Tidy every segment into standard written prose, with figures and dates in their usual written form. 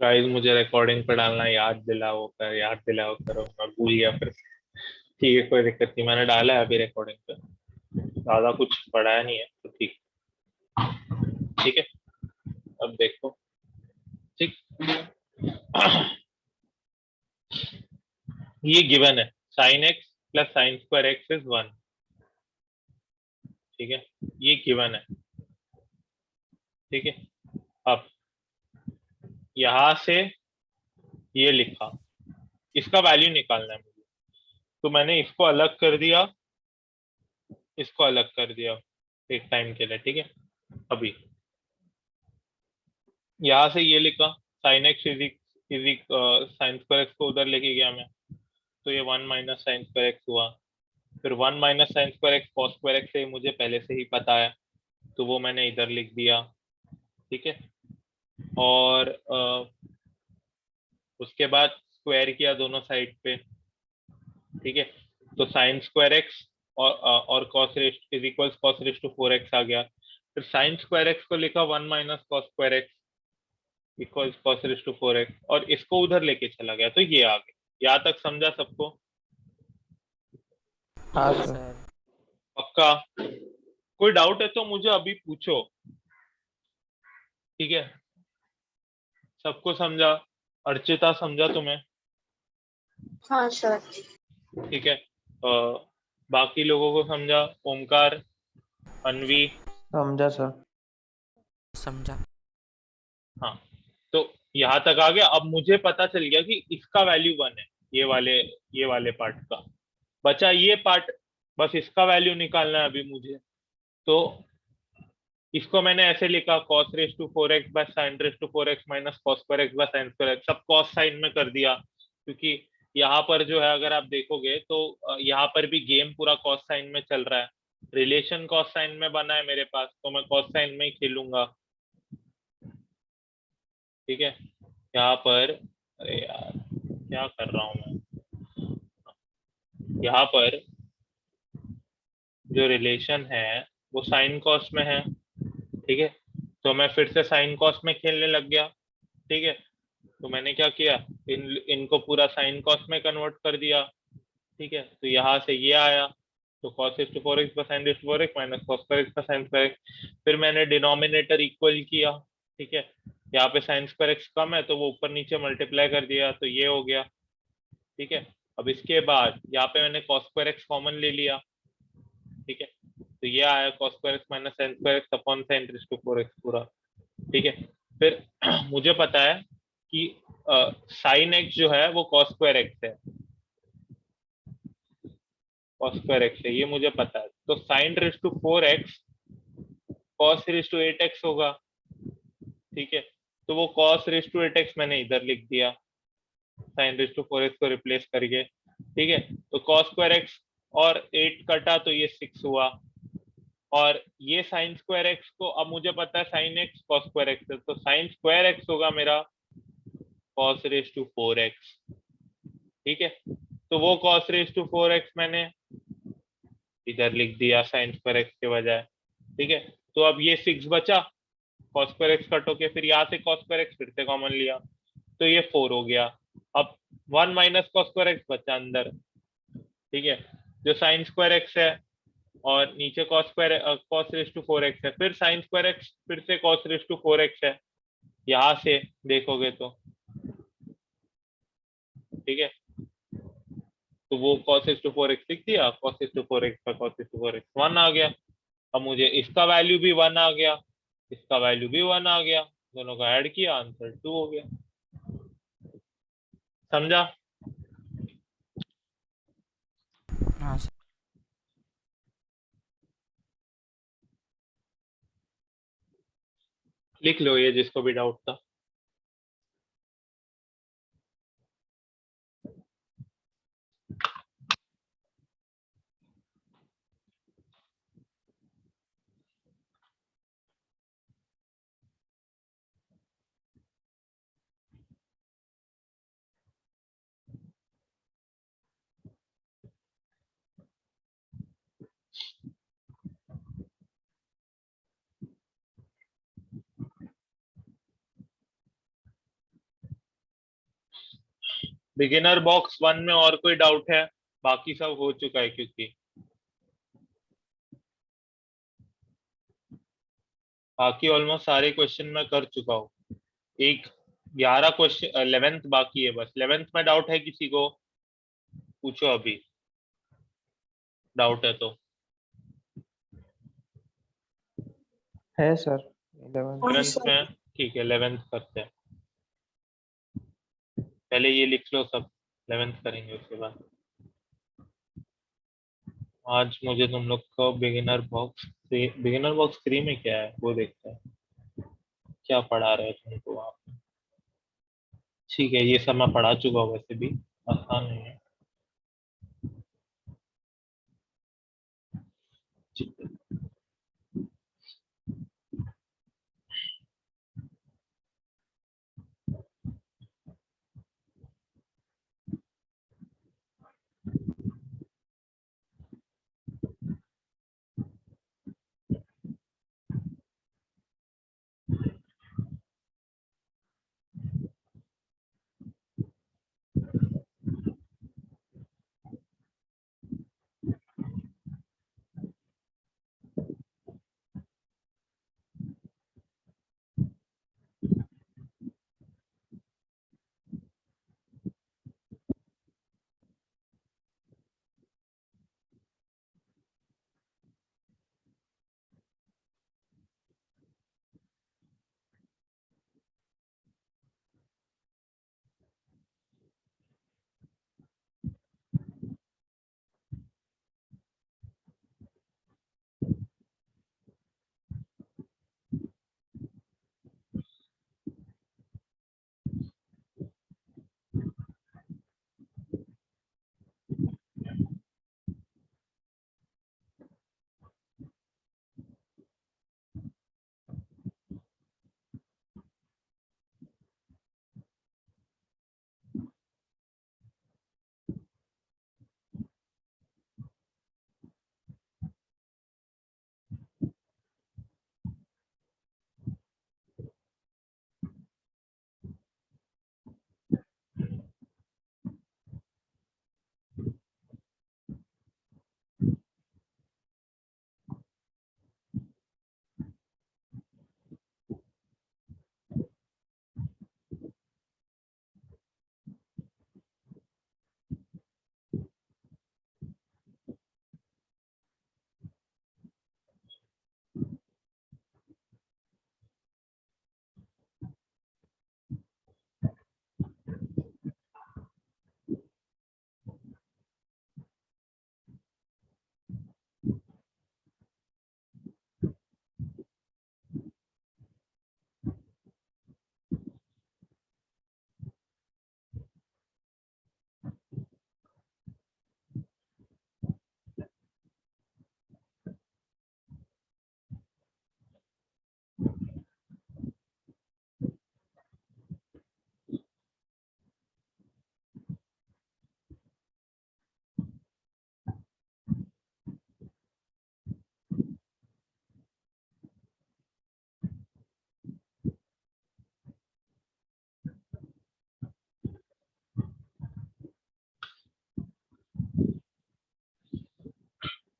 Guys मुझे recording पे डालना, याद दिलाओ करो, मैं भूल गया फिर से। ठीक है, कोई दिक्कत नहीं, मैंने डाला है अभी रिकॉर्डिंग पे। ज्यादा कुछ पढ़ाया नहीं है तो ठीक। ठीक है, अब देखो। ठीक। ये गिवन है, sine x plus sign square x is 1। ठीक है, ये गिवन है। ठीक है, अब यहां से ये लिखा, इसका वैल्यू निकालना है मुझे। तो मैंने इसको अलग कर दिया, इसको अलग कर दिया एक टाइम के लिए। ठीक है, अभी यहाँ से ये लिखा, sine x is sine square x को उधर लेके गया मैं, तो ये 1 - साइन स्क्वायर एक्स हुआ। फिर 1 - sign square x cos square x से मुझे पहले से ही पता है, तो वो मैंने इधर लिख दिया। ठीक है, और उसके बाद स्क्वायर किया दोनों साइड पे। ठीक है, तो साइन स्क्वायर एक्स और cos raised is equals cos raised to 4x आ गया। फिर साइन स्क्वायर एक्स को लिखा 1 - cos square x equals cos raised to 4x, और इसको उधर लेके चला गया, तो ये आ गया। यहाँ तक समझा सबको? हाँ हाँ सर। सर। पक्का? कोई डाउट है तो मुझे अभी पूछो। ठीक है, सबको समझा? अर्चिता समझा तुम्हें? हाँ सर। ठीक है, बाकी लोगों को समझा? ओमकार, अनवी? समझा सर। समझा। हाँ, तो यहाँ तक आ गया। अब मुझे पता चल गया कि इसका वैल्यू 1 है, ये वाले पार्ट का। बचा ये पार्ट, बस इसका वैल्यू निकालना है अभी मुझे। तो इसको मैंने ऐसे लिखा, cos raised to 4x by sine raised to 4x minus cos square x by sine square x. सब कॉस साइन में कर दिया, क्योंकि यहाँ पर जो है अगर आप देखोगे तो यहाँ पर भी गेम पूरा कॉस साइन में चल रहा है। रिलेशन कॉस साइन में बना है मेरे पास, तो मैं कॉस साइन में ही खेलूंगा। ठीक है, यहाँ पर, अरे यार क्या कर रहा हूँ मैं, यहाँ पर जो रिलेशन है वो साइन कॉस में है। ठीक है, तो मैं फिर से साइन कॉस में खेलने लग गया। ठीक है, तो मैंने क्या किया, इनको पूरा साइन कॉस में कन्वर्ट कर दिया। ठीक है, तो यहाँ से ये आया, तो cos is to 4x by sin raised to 4x minus cos square x by sin square x. फिर मैंने डिनोमिनेटर इक्वल किया। ठीक है, यहाँ पे sin स्क्वायर एक्स कम है तो वो ऊपर नीचे मल्टीप्लाई कर दिया, तो ये हो गया। ठीक है, अब इसके बाद यहाँ पे मैंने cos स्क्वायर एक्स कॉमन ले लिया। ठीक है, तो ये आया cos square x minus sin square x upon sin raised to 4x पूरा। ठीक है, फिर मुझे पता है कि साइन एक्स जो है वो cos स्क्वायर एक्स है, cos स्क्वायर एक्स है, ये मुझे पता है। तो sine raised to 4x cos raised to 8x होगा। ठीक है, तो वो cos रेस टू 8x मैंने इधर लिख दिया, साइन रेस टू 4x को रिप्लेस करके। ठीक है, तो cos स्क्वायर एक्स और 8 कटा तो ये 6 हुआ। और ये साइन स्क्वायर एक्स को अब मुझे पता है sine x cos square x है, तो साइन स्क्वायर एक्स होगा मेरा cos रेस टू 4x। ठीक है, तो वो cos रेस टू 4x मैंने इधर लिख दिया साइन स्क्वायर एक्स के बजाय। ठीक है, तो अब ये 6 बचा, cos स्क्वायर एक्स कट होके फिर यहाँ से cos स्क्वायर एक्स फिर से कॉमन लिया, तो ये 4 हो गया। अब 1 माइनस cos स्क्वायर एक्स बचा अंदर। ठीक है, जो साइन स्क्वायर एक्स है और नीचे cos रेस टू 4x है, फिर साइन स्क्वायर एक्स फिर से cos रेस टू 4x है यहाँ से देखोगे तो। ठीक है, तो वो cos रेस टू 4x लिख दिया, cos रेस टू 4x का cos रेस टू 4x 1 आ गया। अब मुझे इसका वैल्यू भी 1 आ गया, इसका वैल्यू भी 1 आ गया, दोनों का ऐड किया, आंसर 2 हो गया। समझा? हाँ सर। लिख लो ये जिसको भी डाउट था। बिगिनर बॉक्स 1 में और कोई डाउट है? बाकी सब हो चुका है, क्योंकि बाकी ऑलमोस्ट सारे क्वेश्चन मैं कर चुका हूँ। एक 11 क्वेश्चन, 11th बाकी है बस। 11th में डाउट है किसी को? पूछो अभी, डाउट है तो। है सर 11। 11th में ठीक है, 11th करते हैं। पहले ये लिख लो सब, 11th करेंगे उसके बाद। आज मुझे तुम लोग को बिगिनर बॉक्स 3 में क्या है वो देखते हैं, क्या पढ़ा रहे हैं तुमको वहाँ पे। ठीक है, ये सब मैं पढ़ा चुका हूँ, वैसे भी आसान नहीं है। ठीक है।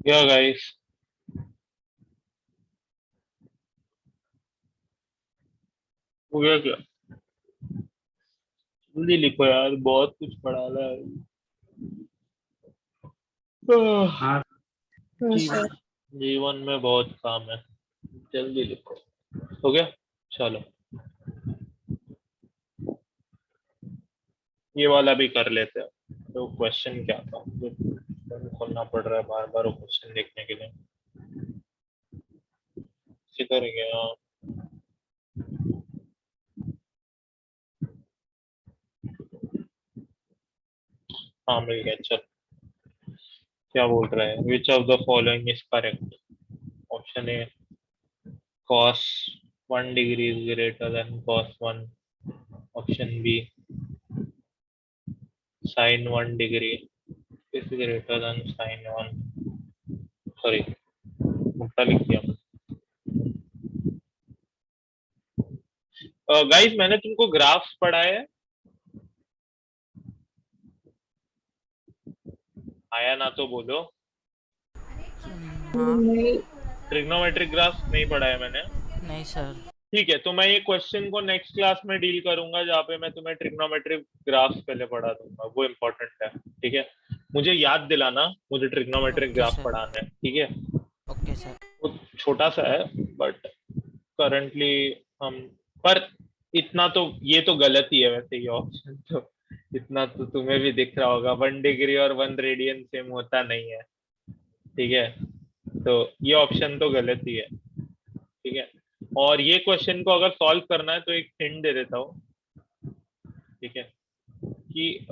क्या गाइस, हो गया क्या? जल्दी लिखो यार, बहुत कुछ पढ़ाना है। हाँ सर। जीवन में बहुत काम है, जल्दी लिखो। हो गया? चलो, ये वाला भी कर लेते हैं। तो क्वेश्चन क्या था, मुझे खोलना पड़ रहा है बार बार वो क्वेश्चन देखने के लिए। किधर गया? हाँ, मिल गया। चल, क्या बोल रहा है? Which of the following is correct? Option A, cos 1 degree is greater than cos 1. Option B, sin 1 degree is greater than sin 1. Sorry, मुक्ता लिख दिया। गाइस, मैंने तुमको ग्राफ्स पढ़ाए हैं? आया ना तो बोलो। हाँ नहीं ट्रिग्नोमेट्रिक ग्राफ नहीं पढ़ा है मैंने। नहीं सर। ठीक है, तो मैं ये क्वेश्चन को नेक्स्ट क्लास में डील करूंगा, जहाँ पे मैं तुम्हें ट्रिग्नोमेट्रिक ग्राफ्स पहले पढ़ा दूंगा, वो इम्पोर्टेंट है। ठीक है, मुझे याद दिलाना, मुझे ट्रिग्नोमेट्रिक ओके ग्राफ सर। पढ़ाना है। ठीक है, ओके सर। वो छोटा सा है बट करंटली हम, पर इतना तो, ये तो गलत ही है वैसे, ये ऑप्शन तो, इतना तो तुम्हें भी दिख रहा होगा, 1 डिग्री और 1 रेडियन सेम होता नहीं है। ठीक है, तो ये ऑप्शन तो गलत ही है। ठीक है, और ये क्वेश्चन को अगर सॉल्व करना है तो एक हिंट दे देता हूँ। ठीक है, कि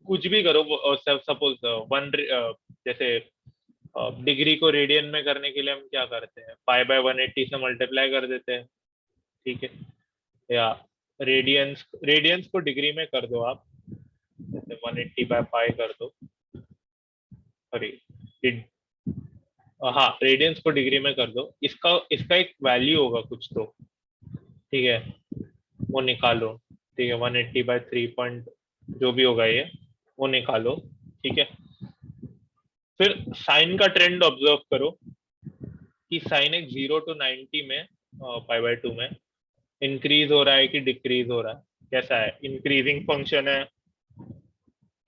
कुछ भी करो, सपोज जैसे डिग्री को रेडियन में करने के लिए हम क्या करते हैं, पाई/180 से मल्टीप्लाई कर देते हैं। ठीक है, या रेडियंस रेडियंस को डिग्री में कर दो आप, जैसे 180/पाई कर दो। सॉरी, हाँ, रेडियंस को डिग्री में कर दो, इसका इसका एक वैल्यू होगा कुछ तो। ठीक है, वो निकालो। ठीक है, 180/3 पॉइंट जो भी होगा ये, वो निकालो। ठीक है, फिर साइन का ट्रेंड ऑब्जर्व करो कि साइन एक 0 to 90 में, पाई/2 में इंक्रीज हो रहा है कि डिक्रीज हो रहा है, कैसा है, इंक्रीजिंग फंक्शन है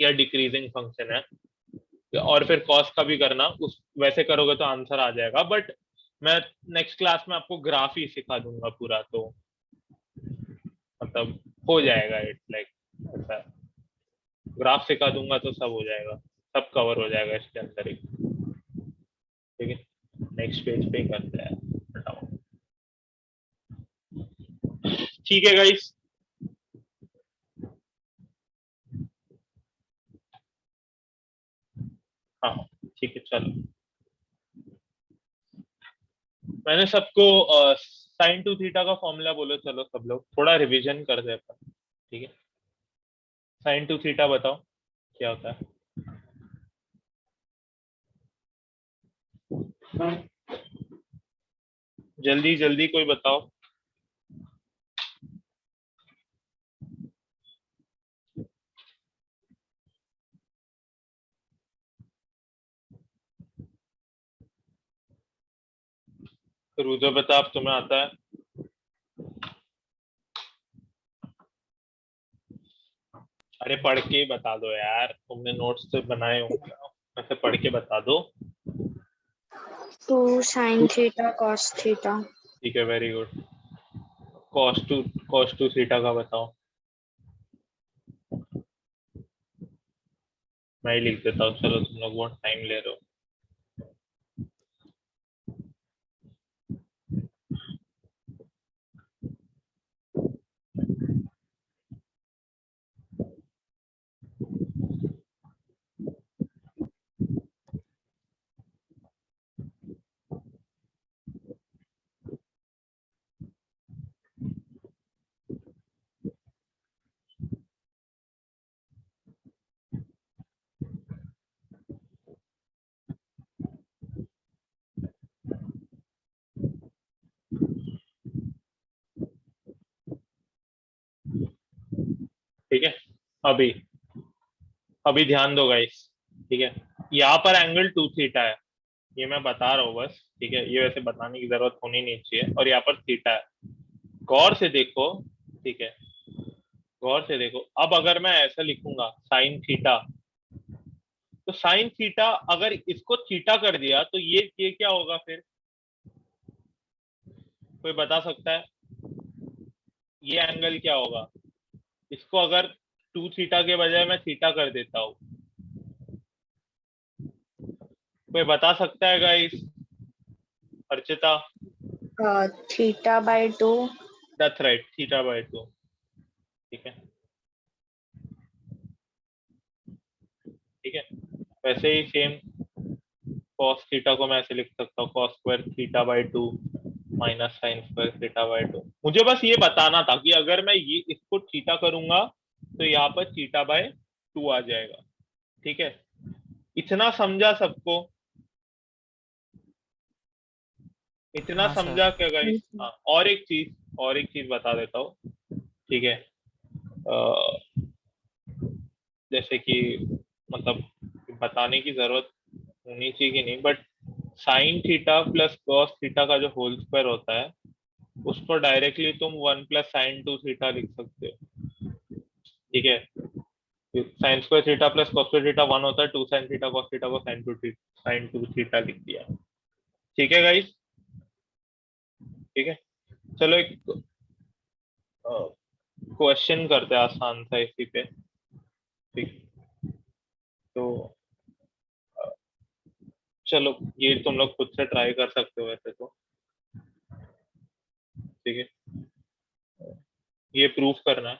या डिक्रीजिंग फंक्शन है। और फिर कॉस का भी करना, उस वैसे करोगे तो आंसर आ जाएगा, बट मैं नेक्स्ट क्लास में आपको ग्राफ ही सिखा दूंगा पूरा, तो मतलब हो जाएगा, इट लाइक ऐसा, ग्राफ सिखा दूंगा तो सब हो जाएगा, सब कवर हो जाएगा इसके अंदर ही। ठीक है, नेक्स्ट पेज पे ही करते हैं, हटाओ। ठीक है गाइस, हाँ ठीक है, चलो मैंने सबको साइन टू थीटा का फॉर्मूला बोलो, चलो सब लोग थोड़ा रिवीजन कर दे अपन। ठीक है, साइन टू थीटा बताओ क्या होता है। जल्दी जल्दी कोई बताओ। रुद्र प्रताप, तुम्हें आता है? अरे पढ़ के ही बता दो यार, तुमने नोट्स तो बनाए होंगे, वैसे पढ़ के बता दो। 2 sin theta cos theta। ठीक है, very good. Cos two theta का बताओ। मैं ही लिख देता हूँ, चलो तुम लोग बहुत टाइम ले रहे हो। ठीक है, अभी अभी ध्यान दो गाइस। ठीक है, यहाँ पर एंगल 2 थीटा है, ये मैं बता रहा हूँ बस। ठीक है, ये वैसे बताने की जरूरत होनी नहीं चाहिए, और यहाँ पर थीटा है, गौर से देखो। ठीक है, गौर से देखो, अब अगर मैं ऐसा लिखूंगा साइन थीटा, तो साइन थीटा अगर इसको थीटा कर दिया तो ये क्या होगा फिर, कोई बता सकता है? ये एंगल क्या होगा? इसको अगर 2 थीटा के बजाय मैं थीटा कर देता हूँ, कोई बता सकता है guys? Archita? theta/2। That's right, theta. ठीक है, ठीक है, वैसे ही सेम कॉस थीटा को मैं ऐसे लिख सकता हूँ, cos square थीटा/2 minus sine square थीटा/2। मुझे बस ये बताना था कि अगर मैं ये इसको थीटा करूंगा तो यहाँ पर थीटा/2 आ जाएगा। ठीक है, इतना समझा सबको? इतना हाँ सर। समझा क्या गाइस? हाँ, और एक चीज बता देता हूँ। ठीक है, जैसे कि मतलब बताने की जरूरत होनी चाहिए कि नहीं, but sign theta plus cos theta का जो होल स्क्वायर होता है उसको डायरेक्टली तुम 1 + sin 2 थीटा लिख सकते हो। ठीक है, sine square theta plus cos square theta 1 होता है, 2 sin थीटा कॉस थीटा को sin 2 थीटा लिख दिया। ठीक है गाइस, ठीक है। चलो एक क्वेश्चन करते हैं आसान सा इसी पे। ठीक, तो अ, चलो ये तुम लोग खुद से ट्राई कर सकते हो वैसे तो। ठीक है, ये प्रूफ करना है।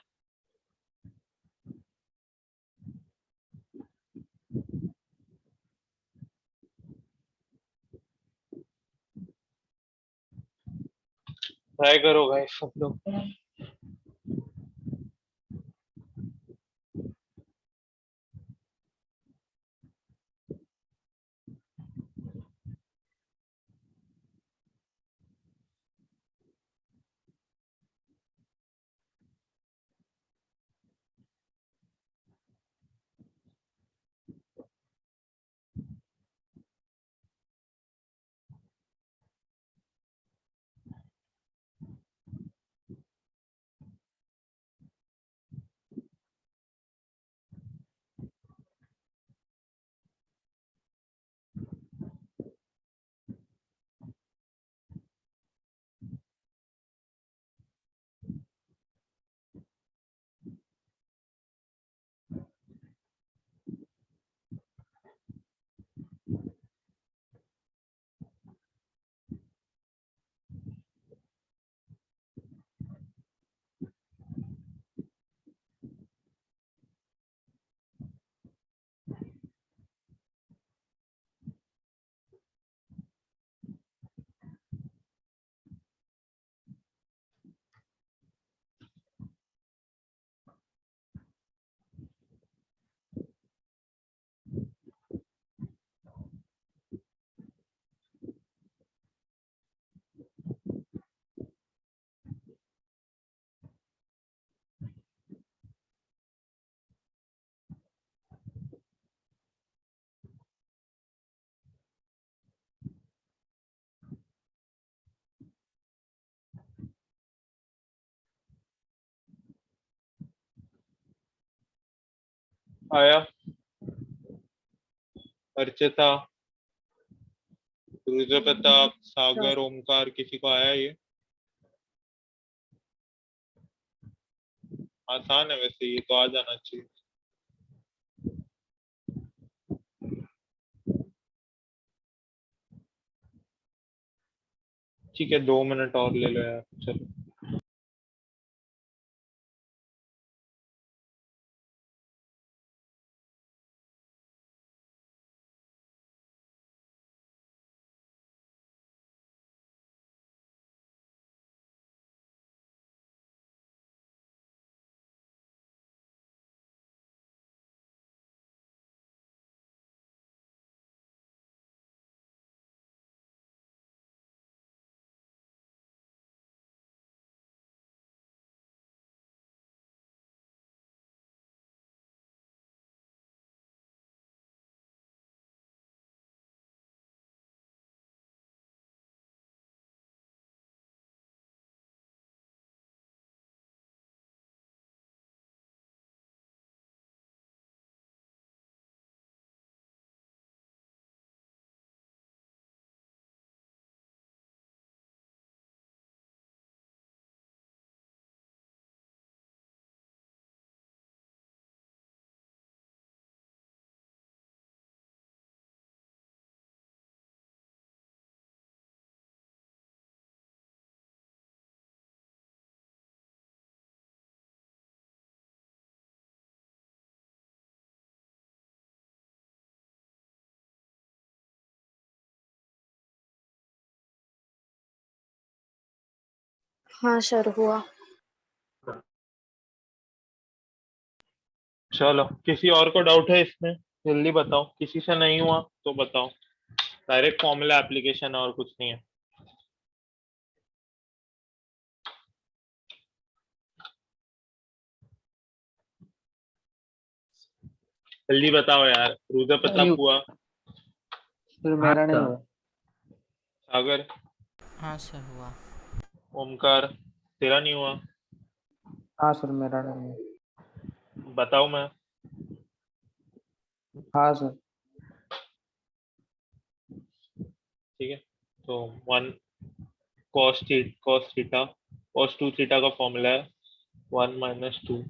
ट्राई करो गाइस सब लोग। आया अर्चिता, रुद्र प्रताप, सागर, ओमकार, किसी को आया ये? आसान है वैसे, ये तो आ जाना चाहिए। ठीक है, 2 मिनट और ले लो यार, चलो। हाँ सर हुआ। चलो, किसी और को डाउट है इसमें? जल्दी बताओ, किसी से नहीं हुआ तो बताओ। डायरेक्ट फॉर्मूला एप्लीकेशन है और कुछ नहीं है। जल्दी बताओ यार, रुद्र प्रताप हुआ, सर मेरा नहीं हुआ। सागर, हाँ सर हुआ। ओमकार, तेरा नहीं हुआ? हाँ सर मेरा नहीं हुआ। बताओ मैं। हाँ सर। ठीक है, तो 1 cos 2 थीटा का फॉर्मूला है 1 - 2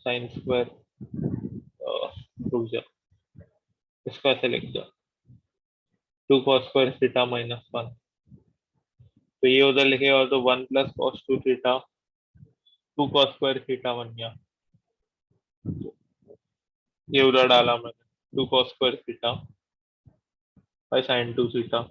साइन स्क्वायर, रुक जा, इसको ऐसे लिख दो 2 cos स्क्वायर थीटा -1, तो ये उधर लिखेगा तो 1 + cos 2 theta 2 cos square theta बन गया, ये उधर डाला मैंने 2 cos square theta by sin 2 theta.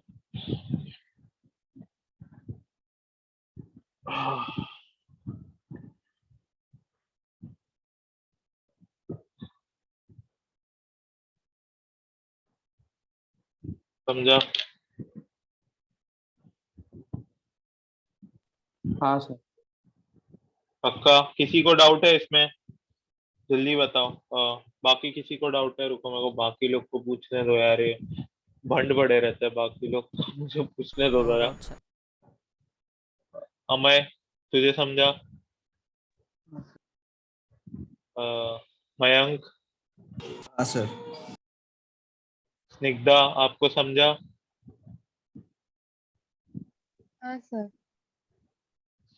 समझा? हाँ सर। पक्का? किसी को डाउट है इसमें? जल्दी बताओ। बाकी किसी को डाउट है? रुको मेरे को बाकी लोग को पूछने दो यार, ये भंड पड़े रहते हैं बाकी लोग तो मुझे पूछने दो नो जरा। Doubt sir. अमय, तुझे समझा? अ, मयंक, हाँ सर। स्निग्धा, आपको समझा? हाँ सर।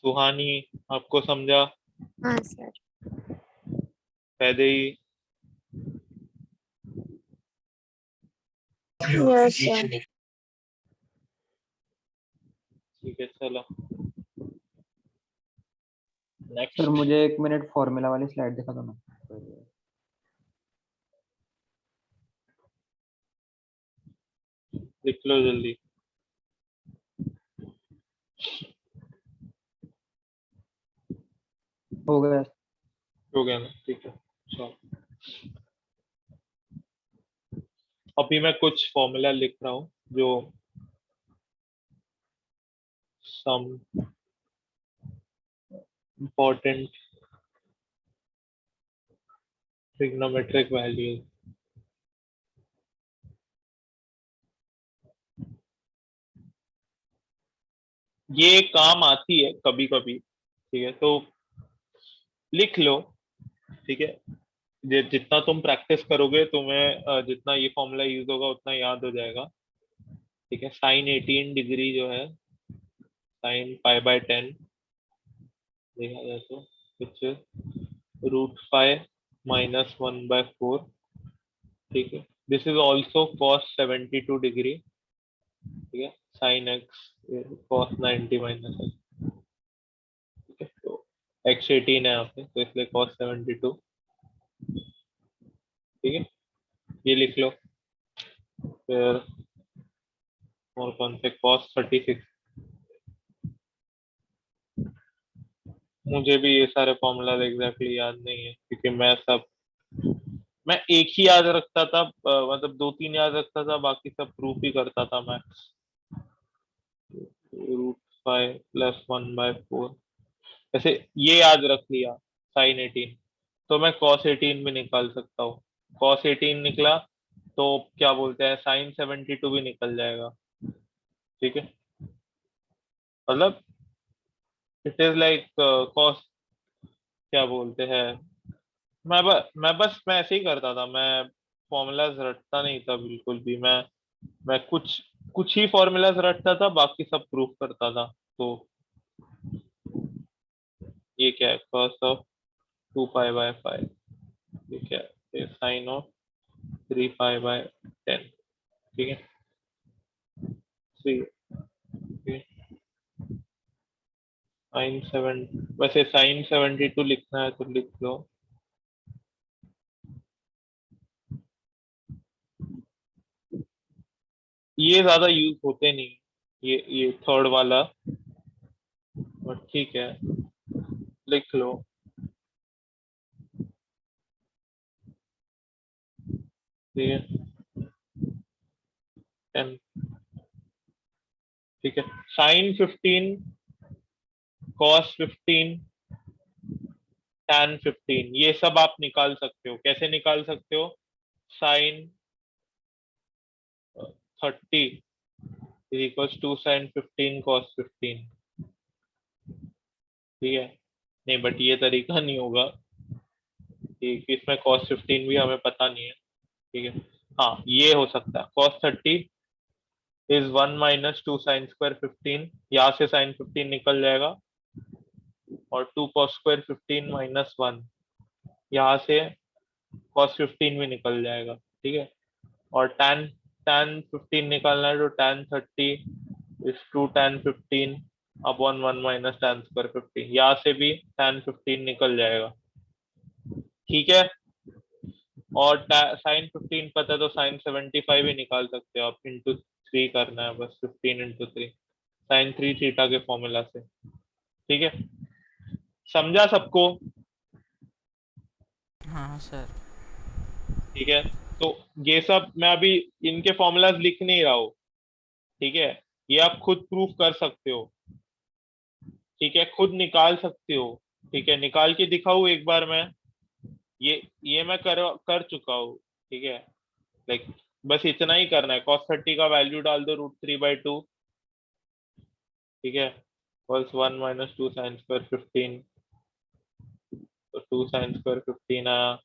सुहानी, आपको समझा? हाँ सर। Vaidehi, yes sir. ठीक है चलो सर नेक्स्ट। मुझे 1 मिनट फॉर्मूला वाली स्लाइड दिखा दो ना। लिख लो जल्दी। हो गया। हो गया ना? ठीक है चलो, अभी मैं कुछ फॉर्मूला लिख रहा हूँ जो सम इम्पोर्टेंट ट्रिग्नोमेट्रिक वैल्यूज। ये काम आती है कभी कभी, ठीक है, तो लिख लो। ठीक है, जितना तुम प्रैक्टिस करोगे तुम्हें जितना ये फॉर्मूला यूज होगा उतना याद हो जाएगा। ठीक है, साइन 18 डिग्री जो है साइन π/10 देखा जाए तो कुछ √5 -1/4। ठीक है, this is also cos 72 degree. ठीक है, साइन x cos 90 -x। ठीक है, तो x 18 है यहाँ पे तो इसलिए cos 72। ठीक है, ये लिख लो। फिर और कौन से cos 36, मुझे भी ये सारे फॉर्मूला एग्जैक्टली याद नहीं है क्योंकि मैं एक ही याद रखता था, मतलब 2-3 याद रखता था, बाकी सब प्रूफ ही करता था मैं। √5 + 1/4, वैसे ये याद रख लिया साइन 18, तो मैं cos 18 भी निकाल सकता हूँ। cos 18 निकला तो क्या बोलते हैं साइन 72 भी निकल जाएगा। ठीक है, मतलब इट इज लाइक cos, क्या बोलते हैं, मैं ऐसे ही करता था, मैं फॉर्मूलाज रटता नहीं था बिल्कुल भी। मैं कुछ कुछ ही फॉर्मूलाज रटता था, बाकी सब प्रूफ करता था। तो ये क्या है, cos ऑफ 2π/5, ये क्या है, साइन ऑफ 3π/10। ठीक है, साइन 7, वैसे साइन 72 लिखना है तो लिख लो। ये ज्यादा यूज होते नहीं, ये थर्ड वाला, बट ठीक है लिख लो। ठीक है 10। ठीक है, साइन 15 cos 15 tan 15, ये सब आप निकाल सकते हो। कैसे निकाल सकते हो? Sine 30 is equal to sine 15 cos 15। ठीक है, नहीं बट ये तरीका नहीं होगा, कि इसमें कॉस 15 भी हमें पता नहीं है। ठीक है, हाँ ये हो सकता है, cos 30 is 1 minus 2 sine square 15, यहाँ से साइन 15 निकल जाएगा, और 2 कॉस स्क्वायर 15 माइनस 1, यहाँ से कॉस 15 भी निकल जाएगा। ठीक है, और tan tan 15 निकालना है तो tan 30 is to tan 15 upon 1 minus tan square 15, यहाँ से भी tan 15 निकल जाएगा। ठीक है, और साइन 15 पता है तो साइन 75 ही निकाल सकते हो आप, इंटू 3 करना है बस, 15 इंटू 3 साइन 3 थीटा के फॉर्मूला से। ठीक है, समझा सबको? हाँ सर। ठीक है, तो ये सब मैं अभी इनके फॉर्मूलाज लिख नहीं रहा हूँ। ठीक है, ये आप खुद प्रूफ कर सकते हो। ठीक है, खुद निकाल सकते हो। ठीक है, निकाल के दिखाऊं एक बार मैं, ये मैं कर चुका हूँ। ठीक है, लाइक बस इतना ही करना है, cos 30 का वैल्यू डाल दो √3/2। ठीक है, प्लस 1 माइनस 2 साइन स्क्वायर 15, तो 2 साइन स्क्वायर 15 आया,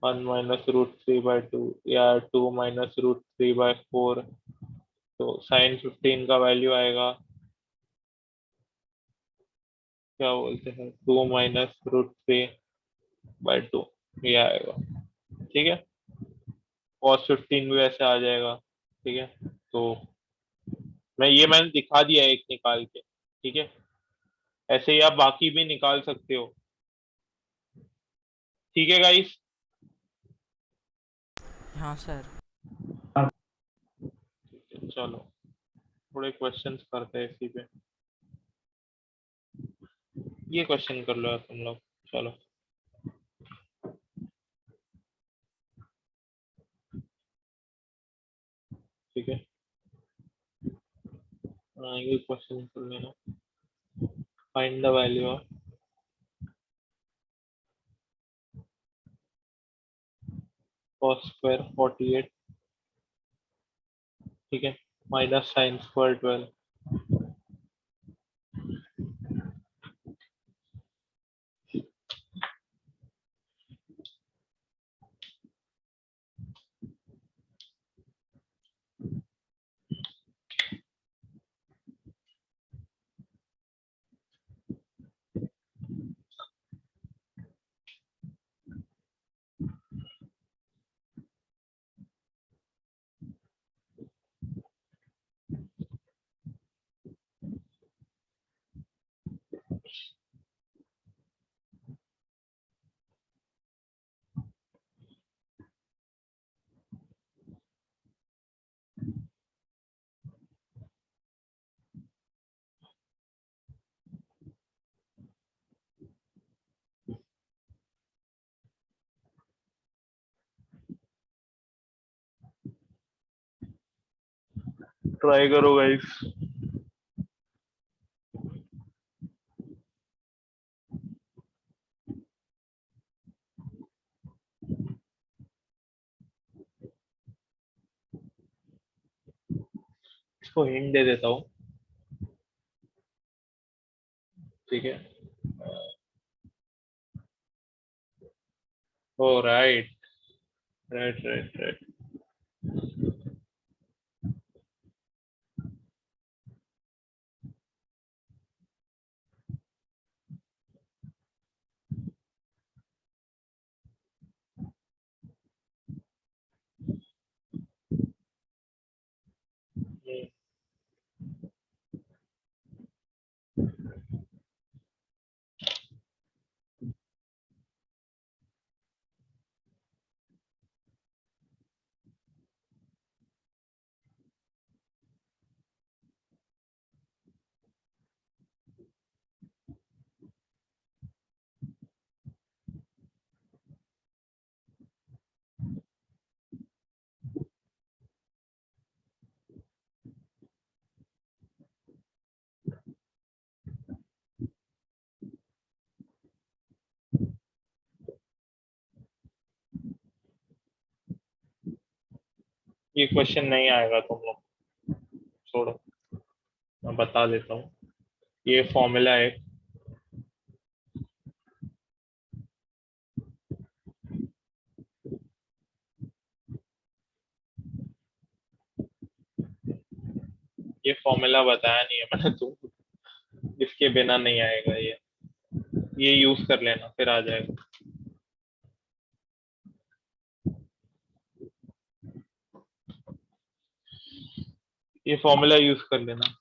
1 माइनस √3/2 या 2 माइनस √3/4, तो साइन 15 का वैल्यू आएगा, क्या बोलते हैं, 2 माइनस √3/2 ये आएगा। ठीक है, cos 15 भी ऐसे आ जाएगा। ठीक है, तो मैंने दिखा दिया एक निकाल के। ठीक है, ऐसे ही आप बाकी भी निकाल सकते हो। ठीक है गाइस, हाँ सर। चलो थोड़े क्वेश्चंस करते हैं इसी पे। ये क्वेश्चन कर लो यार तुम लोग, चलो। ठीक है, ये क्वेश्चन कर लेना, find the value of cos square 48। ठीक है, माइनस साइन स्क्वायर 12। ट्राई करो गाइस। इसको हिंट दे देता हूँ। ठीक है, ओ राइट राइट राइट राइट। ये क्वेश्चन नहीं आएगा तुम लोग, छोड़ो, मैं बता देता हूँ। ये फॉर्मूला है, ये फॉर्मूला बताया नहीं है मैंने तुमको, इसके बिना नहीं आएगा ये यूज कर लेना फिर आ जाएगा। ये फॉर्मूला यूज कर लेना।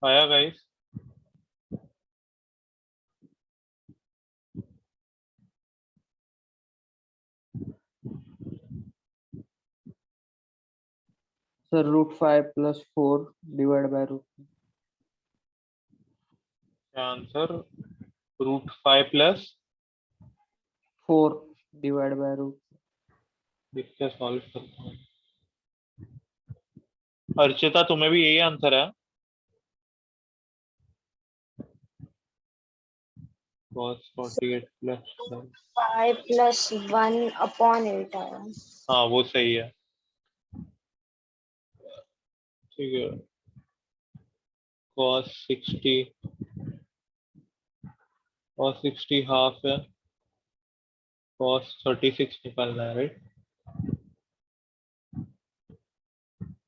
आया गाइस? सर √5 + 4 डिवाइड बाय क्या आंसर? √5 + 4 डिवाइड बाय देखते सॉल्व करता हूँ। अर्चिता तुम्हें भी यही आंसर है? cos 48 + 5 + 1/8 आया। हाँ वो सही है, ठीक है। cos 60, हाफ है, cos 36 निकालना है, राइट?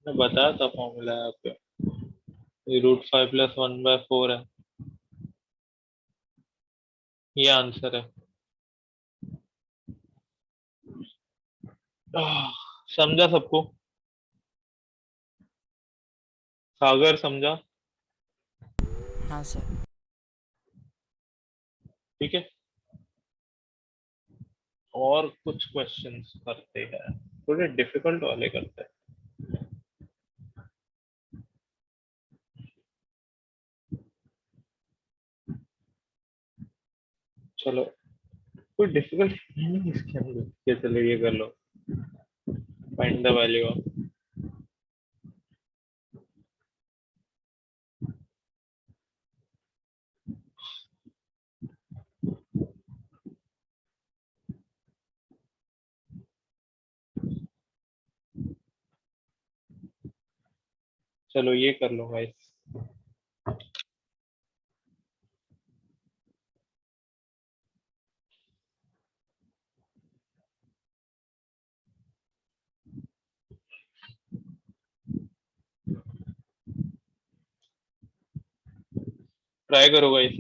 मैं बताया था फॉर्मूला यहाँ पे, √5 + 1/4 है, ये आंसर है। आह, समझा सबको? सागर समझा? हाँ सर। ठीक है, और कुछ क्वेश्चंस करते हैं, थोड़े डिफिकल्ट वाले करते हैं। चलो, कोई डिफिकल्ट नहीं इसके अंदर, ये चलो ये कर लो, फाइंड द वैल्यू ऑफ। चलो ये कर लो गाइस। ट्राई करो गाइस।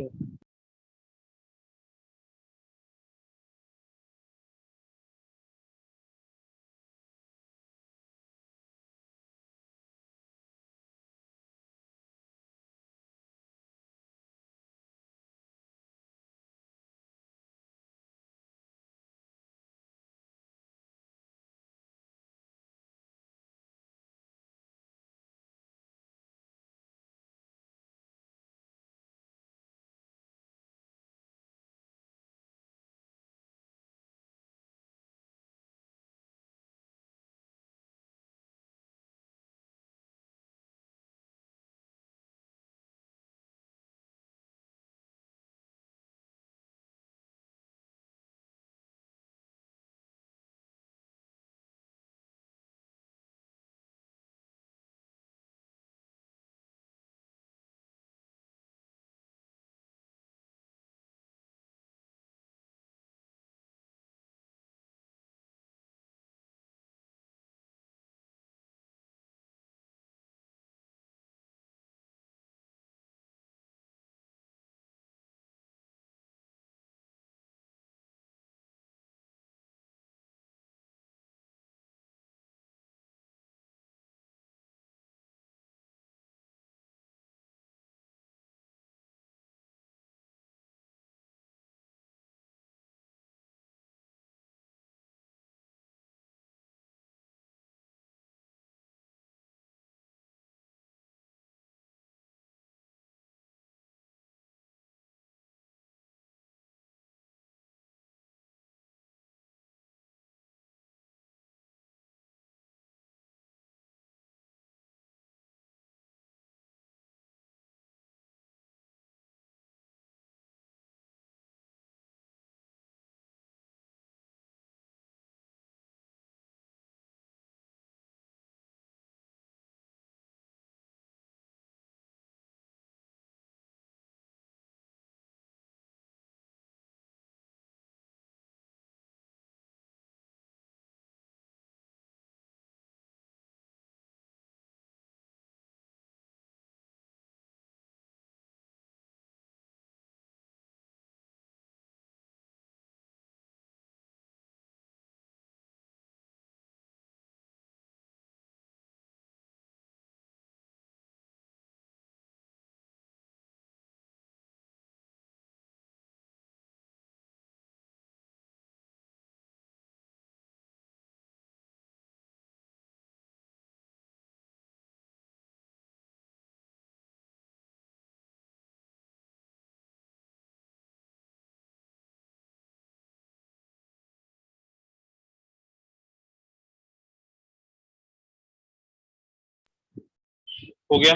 हो गया?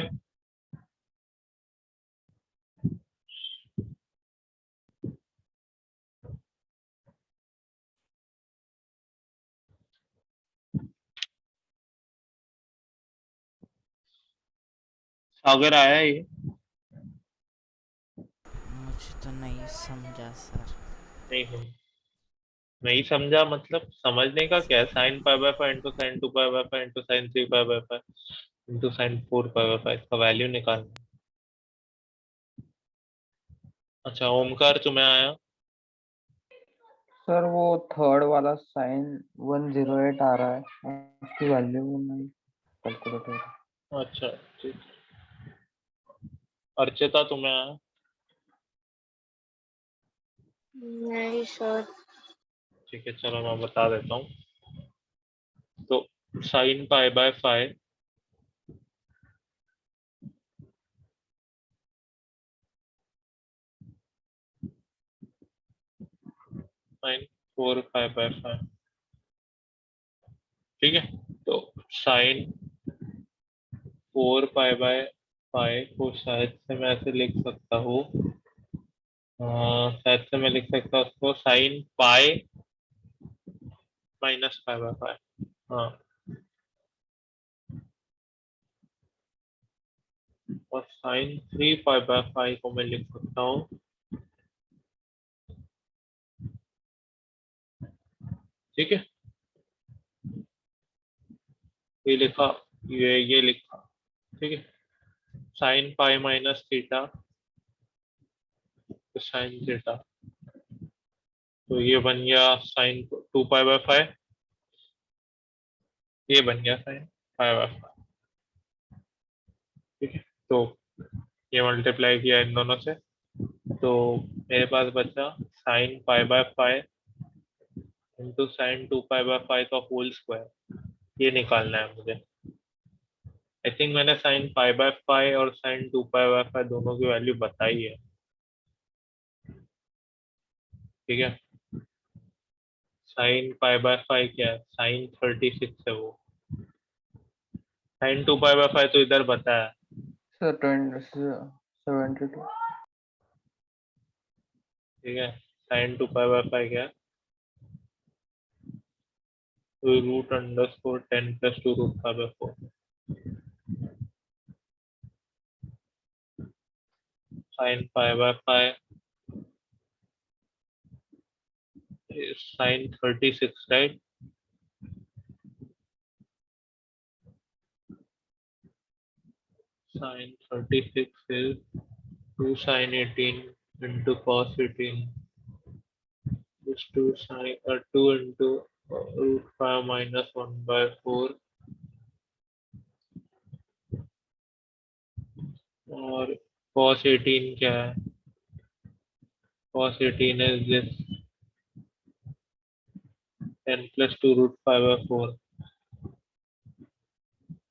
सागर आया है ये? मुझे तो नहीं समझा सर। नहीं समझ, नहीं समझा मतलब समझने का क्या है? Sign pi by five into sine two pi by five into sine three pi by five into sine four pi by five, इसका वैल्यू निकालना। अच्छा ओमकार तुम्हें आया? सर वो थर्ड वाला साइन 108 आ रहा है, उसकी वैल्यू नहीं कैलकुलेट हो रहा। अच्छा ठीक। अर्चिता तुम्हें आया? नहीं सर। ठीक है चलो मैं बता देता हूँ। तो sign pi by five sine four pi by five, ठीक है। तो sine four pi by five को शायद से मैं ऐसे लिख सकता हूँ, शायद से मैं लिख सकता हूँ उसको sine pi minus pi by five. हाँ, और sine three pi by five को मैं लिख सकता हूँ, ठीक है। ये लिखा, ये लिखा, ठीक है। साइन पाई माइनस थीटा तो साइन थीटा, तो ये बन गया sign two pi by five, ये बन गया साइन पाई बाय फाइव, ठीक है। तो ये मल्टीप्लाई किया इन दोनों से, तो मेरे पास बचा sign pi by five into sine two pi by five का होल स्क्वायर, ये निकालना है मुझे। आई थिंक मैंने साइन पाई बाय फाइव और sign two pi by five दोनों की वैल्यू बताई है, ठीक है। साइन पाई बाय फाइव क्या है? साइन 36 है वो। Sine two pi by five तो इधर बताया, सर 72। ठीक है। Sine two pi by five क्या है? Root under score 10 plus two root pi by four. Sine pi by five sine 36, right? Sine 36 is 2 sin 18 into cos 18 is 2 sin 2 into root 5 minus 1 by 4, और cos 18 क्या है? cos 18 is this 10 plus 2 root 5 by 4,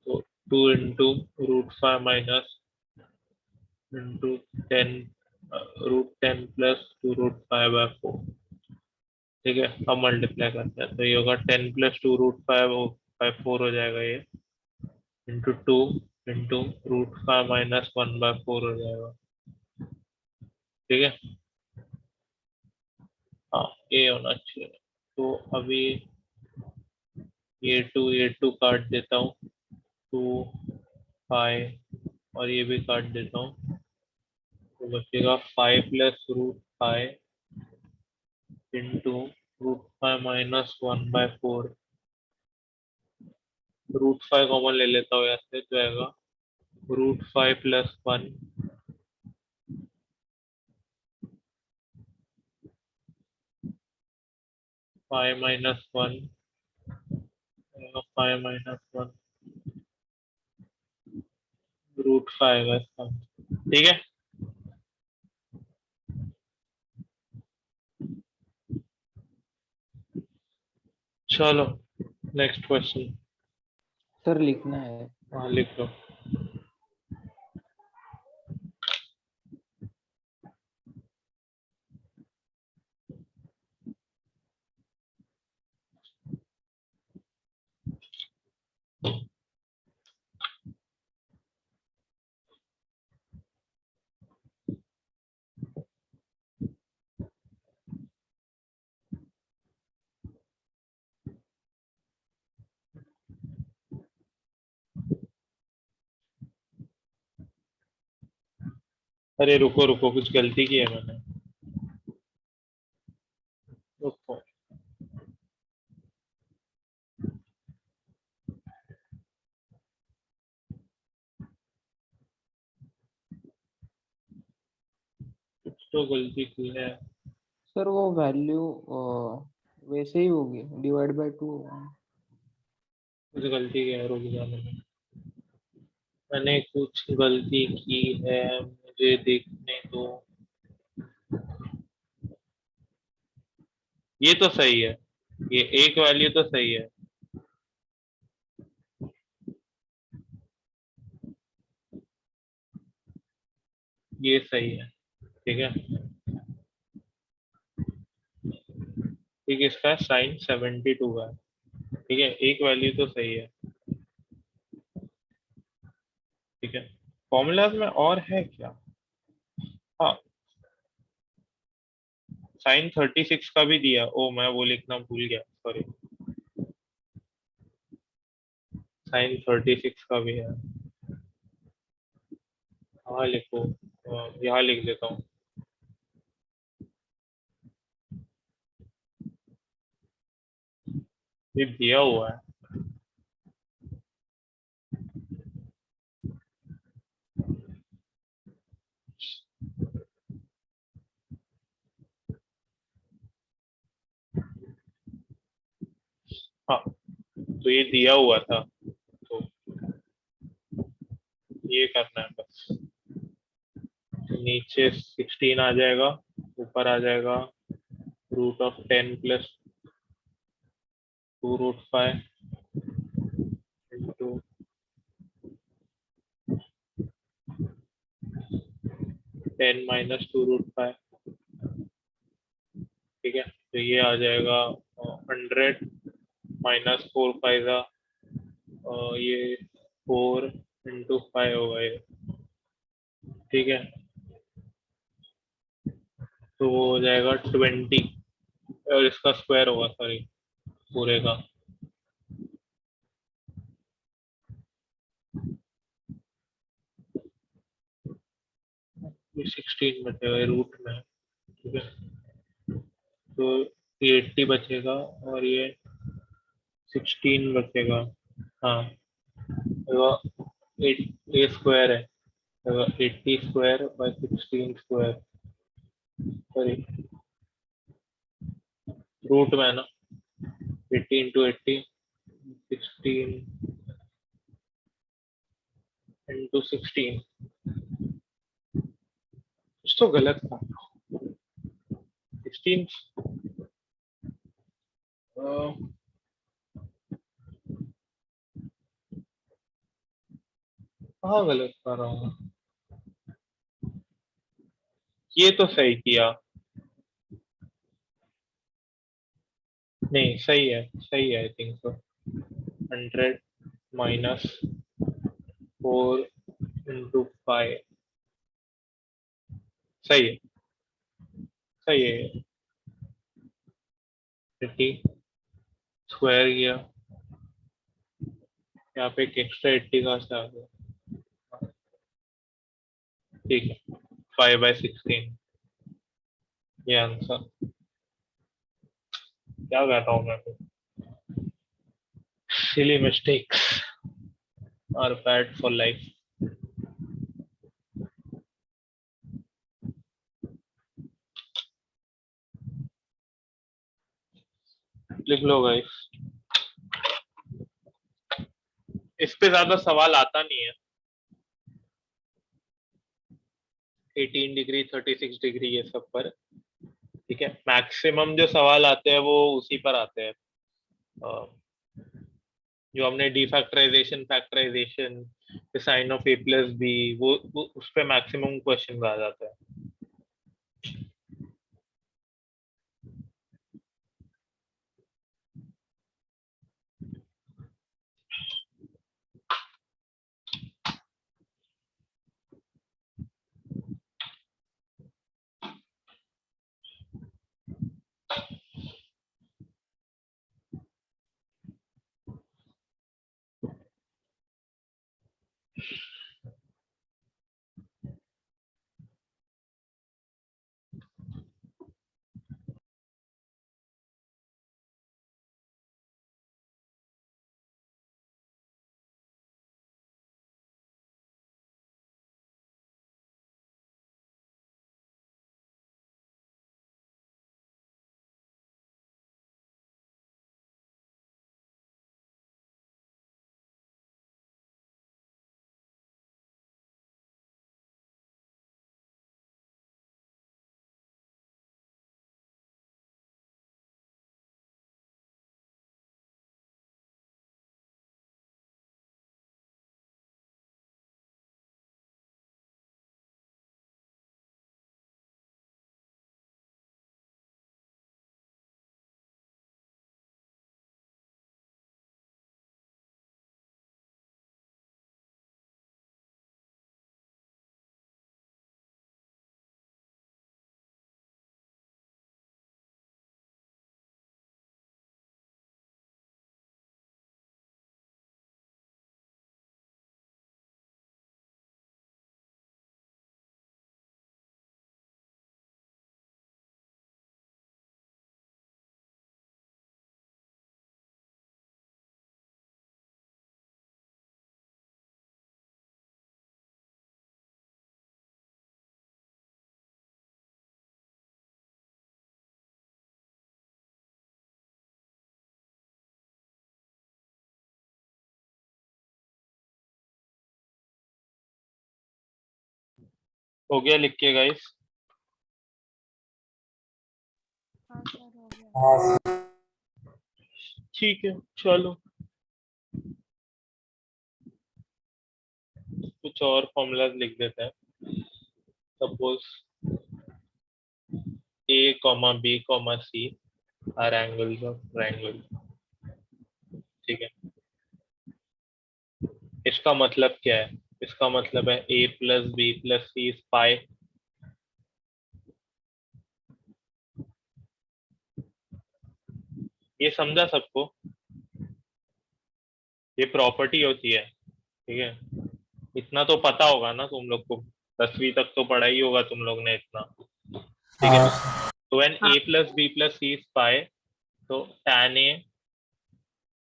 so 2 into root 5 minus into 10 root 10 plus 2 root 5 by 4, ठीक है। अब multiply करते हैं तो ये होगा 10 plus two root five by four हो जाएगा ये, into two into root five minus one by four हो जाएगा, ठीक है। हाँ ये होना चाहिए। तो अभी ये टू काट देता हूँ, टू फाइव और ये भी काट देता हूँ, तो बचेगा five plus root five into root five minus one by four. Root five common ले लेता हूँ, ऐसे तो आएगा root five plus one, five minus one, five minus one root five है इसका, ठीक है। चलो नेक्स्ट क्वेश्चन। सर लिखना है। हाँ लिख लो। अरे रुको रुको, कुछ गलती की है मैंने, रुको। कुछ तो गलती की है। सर वो वैल्यू वैसे ही होगी, डिवाइड बाय 2। कुछ गलती की है, रुक जा, मैंने कुछ गलती की है, मुझे देखने दो। ये तो सही है, ये एक वैल्यू तो सही है। ये सही है, ठीक है। ठीक है, इसका साइन 72 है, ठीक है, एक वैल्यू तो सही है, ठीक है। फॉर्मूलाज में और है क्या? हाँ, साइन 36 का भी दिया, ओ मैं वो लिखना भूल गया, सॉरी। साइन 36 का भी है। हाँ लिखो, यहाँ लिख देता हूँ। ये दिया हुआ है। हाँ, तो ये दिया हुआ था, तो ये करना है बस। नीचे 16 आ जाएगा, ऊपर आ जाएगा √10 प्लस 2√5 इंटू 10 माइनस 2√5, ठीक है। तो ये आ जाएगा 100 माइनस 4 5 ये 4 × 5 होगा ये, ठीक है। तो वो हो जाएगा 20, और इसका स्क्वायर होगा, सॉरी, पूरे का। ये 16 बचेगा रूट में, ठीक है। तो ये 80 बचेगा, और ये 16 बचेगा। हाँ, तो 8 स्क्वायर है, तो 80 square by 16 square, sorry, root में है ना, 80 × 80, 16 × 16, कुछ तो गलत था। 16 कहाँ गलत कर रहा हूँ? ये तो सही किया, नहीं सही है, सही है, आई थिंक सो। 100 माइनस 4 × 5, सही है, सही है। 80 स्क्वायर किया, यहाँ पे एक एक्स्ट्रा 80 का आ गया, ठीक है। 5/16 ये आंसर। क्या कहता हूँ मैं, silly mistakes are bad for life. लिख लो गाइस, इस पे ज्यादा सवाल आता नहीं है। 18 डिग्री 36 डिग्री ये सब पर, ठीक है। मैक्सिमम जो सवाल आते हैं वो उसी पर आते हैं, जो हमने डिफैक्टराइजेशन, फैक्टराइजेशन, साइन ऑफ A+B, वो उस पे मैक्सिमम क्वेश्चन आ जाता है। हो गया लिख के गाइस? हाँ सर हो गया। हाँ ठीक है चलो, कुछ और फॉर्मूलाज लिख देते हैं। Suppose a comma b comma c are angles of triangle. ठीक है, इसका मतलब क्या है? इसका मतलब है a plus b plus c is pi. ये समझा सबको? ये प्रॉपर्टी होती है, ठीक है। इतना तो पता होगा ना तुम लोग को, 10वीं तक तो पढ़ा ही होगा तुम लोग ने इतना, ठीक है। हाँ तो when a plus b plus c is pi, तो tan a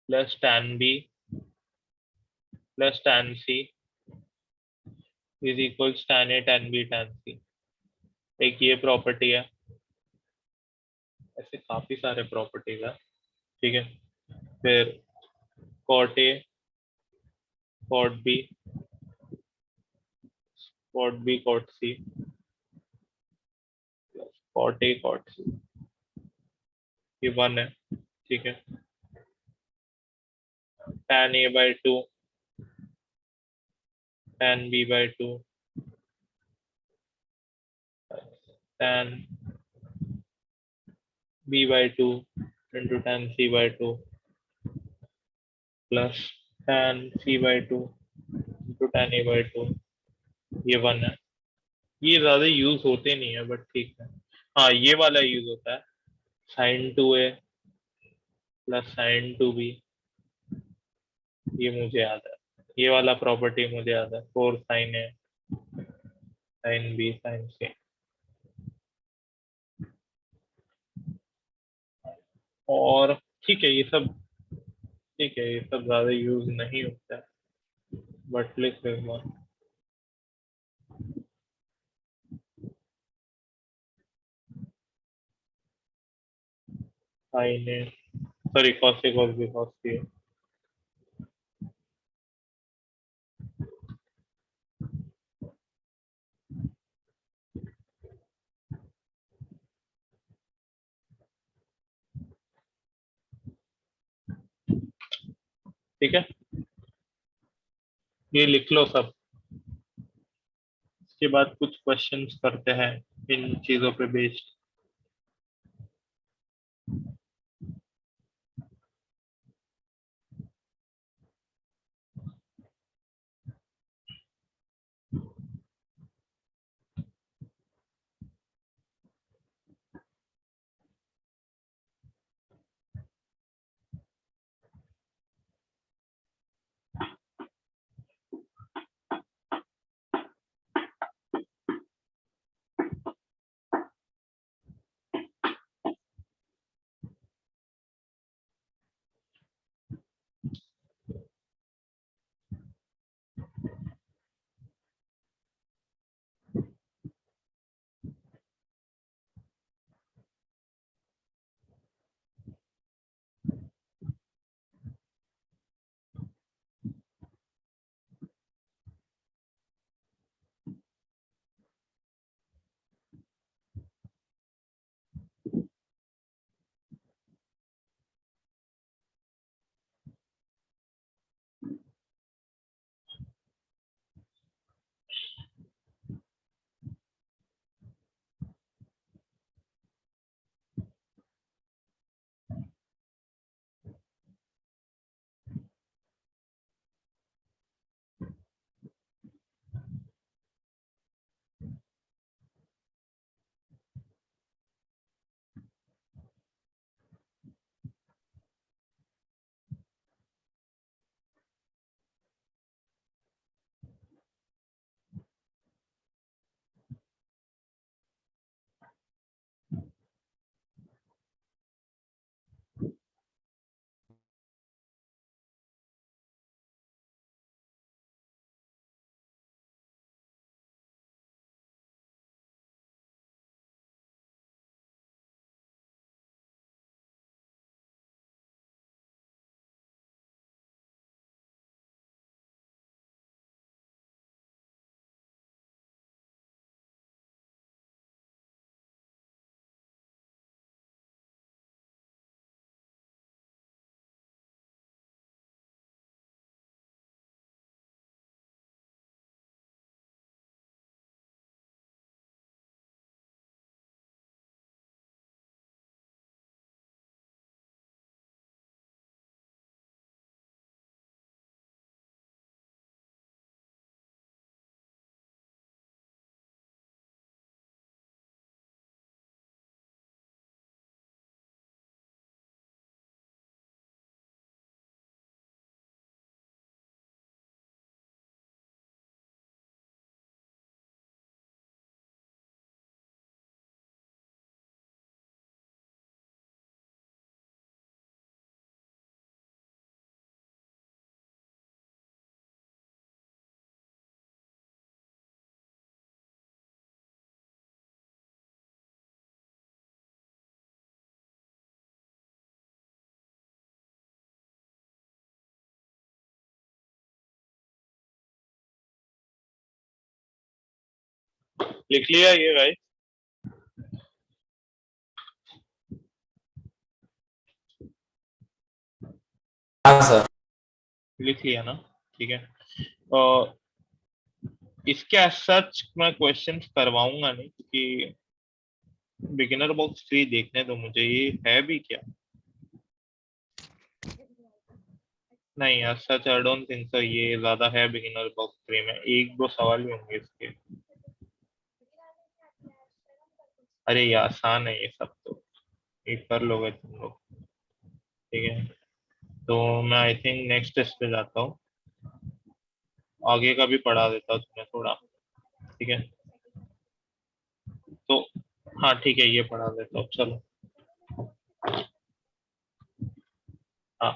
plus tan b plus tan c is equals tan a tan b tan c। एक ये प्रॉपर्टी है, ऐसे काफी सारे प्रॉपर्टीज है, ठीक है। फिर cot a cot b cot b cot c cot a cot c, ये 1 है, ठीक है। tan a by 2 tan b by 2 tan b by 2 into tan c by 2 plus tan c by 2 into tan a by 2, ये 1 है। ये ज्यादा use होते नहीं है बट ठीक है। हाँ ये वाला यूज होता है, sin 2a plus sin 2b, ये मुझे याद है, ये वाला प्रॉपर्टी मुझे याद है, 4 sin a sin b sin c। और ठीक है, ये सब ठीक है, ये सब ज्यादा यूज नहीं होता है बट लिख दूंगा। sin a, sorry cos a cos b cos c, ठीक है। ये लिख लो सब, इसके बाद कुछ क्वेश्चंस करते हैं इन चीजों पे बेस्ड। लिख लिया ये गाइस? हाँ सर। लिख लिया ना? ठीक है। और इसके सच मैं क्वेश्चंस करवाऊंगा नहीं, क्योंकि बिगिनर बॉक्स 3 देखने दो मुझे, ये है भी क्या? नहीं यार, सच आई डोंट थिंक सो ये ज्यादा है बिगिनर बॉक्स 3 में। एक दो सवाल भी होंगे इसके। अरे ये आसान है ये सब तो, ये कर लोगे तुम लोग। ठीक है, तो मैं आई थिंक नेक्स्ट टेस्ट पे जाता हूँ, आगे का भी पढ़ा देता हूँ तुम्हें थोड़ा। ठीक है, तो हाँ ठीक है, ये पढ़ा देता हूँ, चलो। हाँ,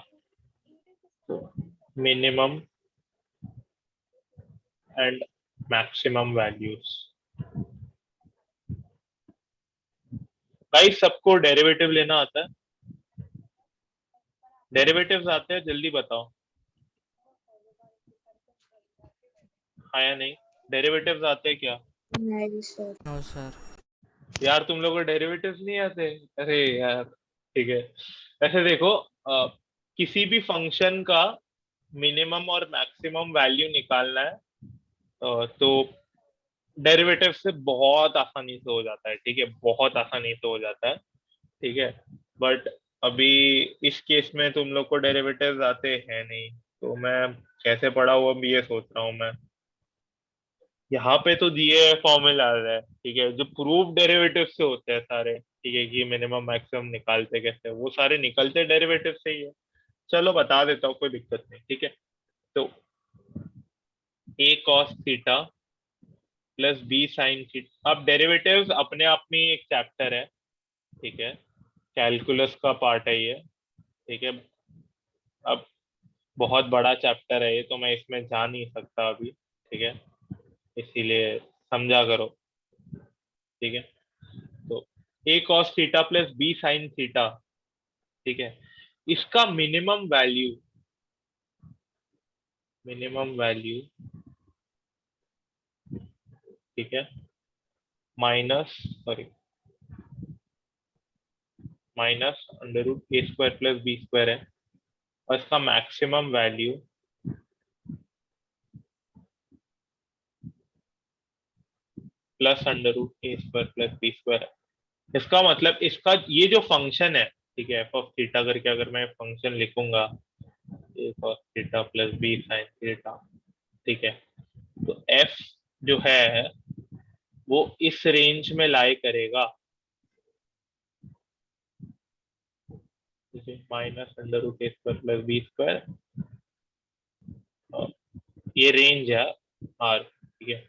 तो मिनिमम एंड मैक्सिमम वैल्यूज। भाई सबको डेरिवेटिव लेना आता है? डेरिवेटिव्स आते हैं? जल्दी बताओ, हाँ या नहीं? डेरिवेटिव्स आते हैं क्या? नहीं सर। No sir. यार तुम लोगों को डेरिवेटिव्स नहीं आते? अरे यार, ठीक है। ऐसे देखो, किसी भी फंक्शन का मिनिमम और मैक्सिमम वैल्यू निकालना है, तो डेरिवेटिव से बहुत आसानी से हो जाता है। ठीक है, बहुत आसानी से हो जाता है। ठीक है, बट अभी इस केस में तुम लोग को डेरिवेटिव्स आते हैं नहीं, तो मैं कैसे पढ़ा हुआ भी ये सोच रहा हूँ मैं। यहाँ पे तो दिए फॉर्मूला है, ठीक है, जो प्रूफ डेरिवेटिव से होते हैं सारे। ठीक है, कि मिनिमम मैक्सिमम निकालते कैसे, वो सारे निकलते डेरिवेटिव से ही है। चलो बता देता हूँ, कोई दिक्कत नहीं। ठीक है, तो a cos theta plus b sin theta. अब डेरिवेटिव्स अपने आप में एक चैप्टर है। ठीक है, कैलकुलस का पार्ट है ये। ठीक है, अब बहुत बड़ा चैप्टर है ये, तो मैं इसमें जा नहीं सकता अभी। ठीक है, इसीलिए समझा करो। ठीक है, तो a cos theta plus b sin theta, ठीक है, इसका मिनिमम वैल्यू, ठीक है, minus under root A square plus B square है, और इसका maximum value plus under root A square plus B square है। इसका मतलब इसका ये जो फंक्शन है, ठीक है, एफ ऑफ थीटा करके अगर मैं फंक्शन लिखूंगा, A cos theta plus B sine theta, ठीक है, तो एफ जो है वो इस रेंज में लाई करेगा। Minus under root A square plus B square, ये रेंज है आर। ठीक है,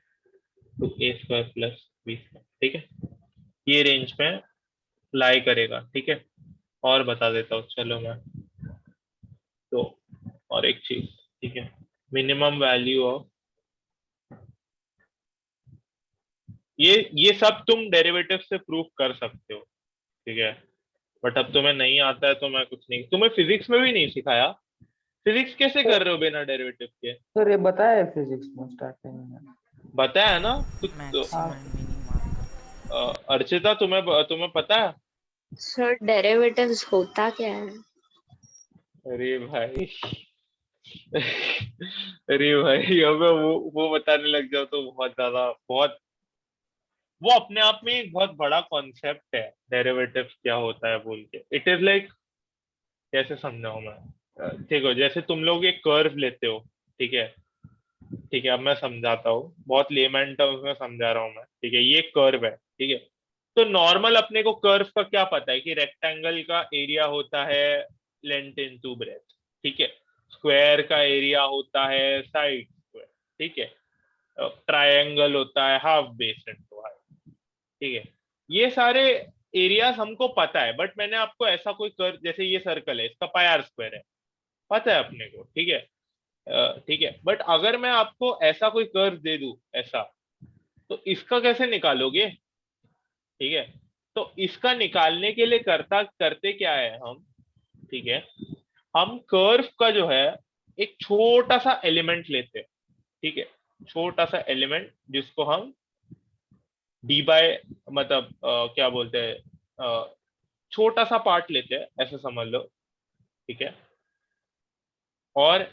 तो ए स्क्वायर प्लस बी स्क्वायर, ठीक है, ये रेंज में लाई करेगा। ठीक है, और बता देता हूँ चलो मैं, तो और एक चीज, ठीक है, मिनिमम वैल्यू ऑफ, ये सब तुम डेरिवेटिव से प्रूफ कर सकते हो। ठीक है, बट अब तुम्हें नहीं आता है तो मैं कुछ नहीं, तुम्हें फिजिक्स में भी नहीं सिखाया। फिजिक्स कैसे कर रहे हो बिना डेरिवेटिव के? सर ये बताया है फिजिक्स में स्टार्टिंग में। बताया ना तो, मैक्सिमम एंड मिनिमम। अर्चिता तुम्हें तुम्हें पता है? सर डेरिवेटिव्स होता क्या है? अरे भाई अरे भाई, अब वो बताने लग जाओ तो बहुत ज्यादा, बहुत, वो अपने आप में एक बहुत बड़ा कॉन्सेप्ट है, डेरिवेटिव क्या होता है बोल के। इट इज लाइक, कैसे समझाऊं मैं, ठीक है, जैसे तुम लोग एक कर्व लेते हो। ठीक है, ठीक है, अब मैं समझाता हूँ, बहुत लेमैन टर्म्स में समझा रहा हूँ मैं। ठीक है, ये कर्व है। ठीक है, तो नॉर्मल अपने को कर्व का क्या पता है कि रेक्टेंगल का एरिया होता है लेंथ इनटू ब्रेथ। ठीक है, स्क्वायर का एरिया होता है साइड स्क्वायर। ठीक है, ट्रायंगल होता है हाफ बेस इनटू हाइट। ठीक है, ये सारे एरियाज हमको पता है, बट मैंने आपको ऐसा कोई कर्व, जैसे ये सर्कल है, इसका पाई आर स्क्वायर है, पता है अपने को। ठीक है, ठीक है, बट अगर मैं आपको ऐसा कोई कर्व दे दूं ऐसा, तो इसका कैसे निकालोगे? ठीक है, तो इसका निकालने के लिए करते क्या है हम, ठीक है, हम कर्व का जो है एक छोटा सा एलिमेंट लेते हैं। ठीक है, छोटा सा एलिमेंट जिसको हम डी बाय मतलब क्या बोलते हैं, छोटा सा पार्ट लेते हैं ऐसा समझ लो, ठीक है। और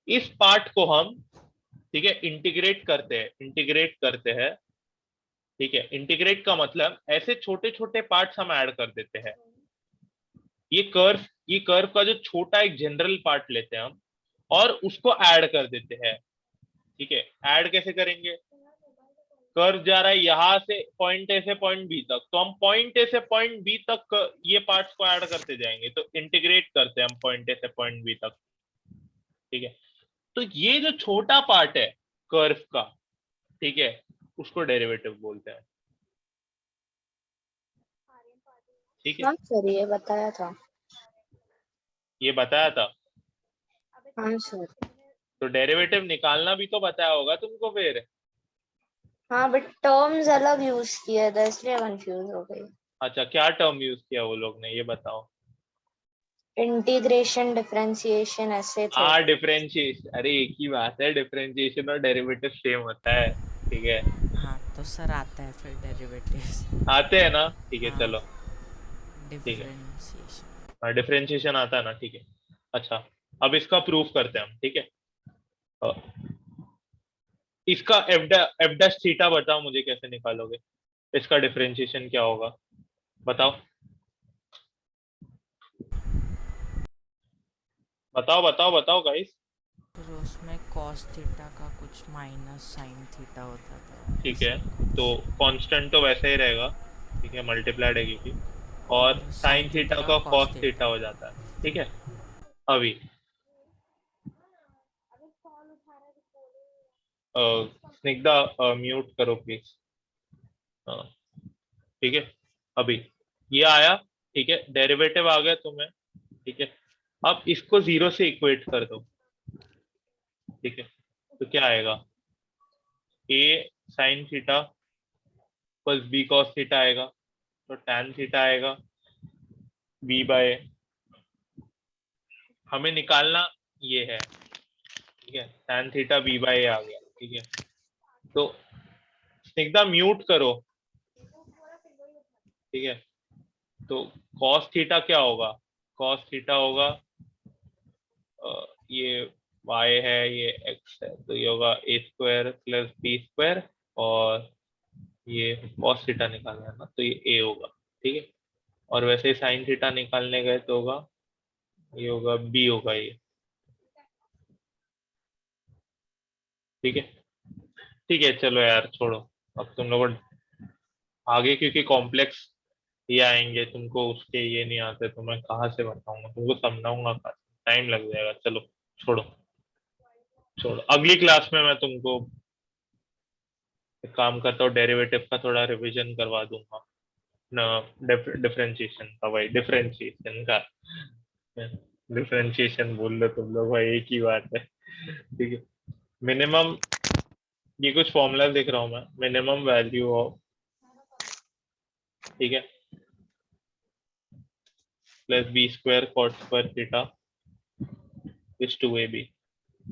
इस पार्ट को हम, ठीक है, इंटीग्रेट करते हैं, ठीक है। इंटीग्रेट का मतलब ऐसे छोटे छोटे पार्ट्स हम ऐड कर देते हैं। ये कर्व का जो छोटा एक जनरल पार्ट लेते हैं हम और उसको ऐड कर देते हैं, ठीक है। ऐड कैसे करेंगे? कर्व जा रहा है यहां से पॉइंट ए से पॉइंट बी तक, तो हम पॉइंट ए से पॉइंट बी तक ये पार्ट्स को ऐड करते जाएंगे, तो इंटीग्रेट करते हैं हम पॉइंट ए से पॉइंट बी तक, ठीक है। तो ये जो छोटा पार्ट है कर्व का, ठीक है, उसको डेरिवेटिव बोलते हैं, ठीक है। हाँ सर, ये बताया था। ये बताया था, हाँ सर। तो डेरिवेटिव निकालना भी तो बताया होगा तुमको फिर। हाँ बट टर्म्स अलग यूज किए थे इसलिए कंफ्यूज हो गई। अच्छा, क्या टर्म यूज किया वो लोग ने, ये बताओ। इंटीग्रेशन, डिफरेंशिएशन ऐसे थे। हाँ, डिफरेंशिएशन, अरे एक ही बात है, डिफरेंशिएशन और डेरिवेटिव सेम होता है, ठीक है। हाँ तो सर आता है फिर डेरिवेटिव्स। आते हैं ना, ठीक है, हाँ, चलो, ठीक है। डिफरेंशिएशन। हाँ, डिफरेंशिएशन आता है ना, ठीक है। अच्छा, अब इसका प्रूफ करते हैं हम, ठीक है। अ, इसका एफ डैश थीटा बताओ मुझे, कैसे निकालोगे? इसका डिफरेंशिएशन क्या होगा, बताओ बताओ बताओ बताओ गाइस। फिर उसमें कॉस थीटा का कुछ माइनस साइन थीटा होता था, ठीक है, ऐसा तो कुछ। कांस्टेंट तो वैसे ही रहेगा, ठीक है, मल्टीप्लाइड है क्योंकि, और और साइन साइन थीटा थीटा का का कॉस कॉस थीटा थीटा। हो जाता है, ठीक है। अभी स्निग्धा, म्यूट करो प्लीज, ठीक है। अभी ये आया, ठीक है, डेरिवेटिव आ गया तुम्हें, ठीक है। अब इसको जीरो से इक्वेट कर दो, ठीक है, तो क्या आएगा? A sine theta plus B cos theta आएगा, तो टैन थीटा आएगा बी बाय, हमें निकालना ये है, ठीक है, टैन थीटा बी बाय आ गया, ठीक है। तो एकदम म्यूट करो, ठीक है। तो कॉस थीटा क्या होगा? कॉस थीटा होगा, ये y है, ये x है, तो ये होगा ए स्क्वायर प्लस बी स्क्वायर, और ये कॉस थीटा निकालना है ना, तो ये a होगा, ठीक है। और वैसे ही साइन थीटा निकालने गए तो होगा, ये होगा b होगा ये, ठीक है। ठीक है, चलो यार छोड़ो, अब तुम लोग आगे क्योंकि कॉम्प्लेक्स ये आएंगे, तुमको उसके ये नहीं आते तो मैं कहाँ से बताऊंगा तुमको, समझाऊंगा, टाइम लग जाएगा, चलो छोड़ो छोड़ो। अगली क्लास में मैं तुमको एक काम करता हूँ, डेरिवेटिव का थोड़ा रिवीजन करवा दूंगा ना, डिफरेंशिएशन का, भाई डिफरेंशिएशन का, डिफरेंशिएशन बोल लो तुम लोग भाई, एक ही बात है, ठीक है। मिनिमम, ये कुछ फॉर्मूला लिख रहा हूँ मैं, मिनिमम वैल्यू ऑफ, ठीक है, plus B square cot square theta is two A B,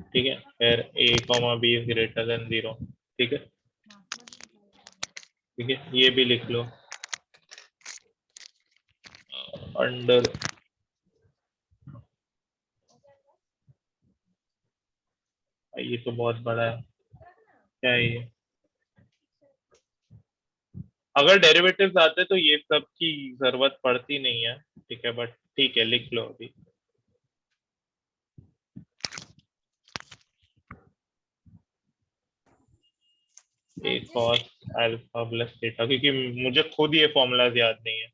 ठीक है, फिर A comma B is greater than 0, ठीक है, ठीक है, ये भी लिख लो, अंडर, ये तो बहुत बड़ा है, क्या है ये? अगर डेरिवेटिव्स आते तो ये सब की जरूरत पड़ती नहीं है, ठीक है, बट ठीक है, लिख लो अभी। ए कॉस अल्फा प्लस थीटा, क्योंकि मुझे खुद ये फॉर्मूलाज याद नहीं है,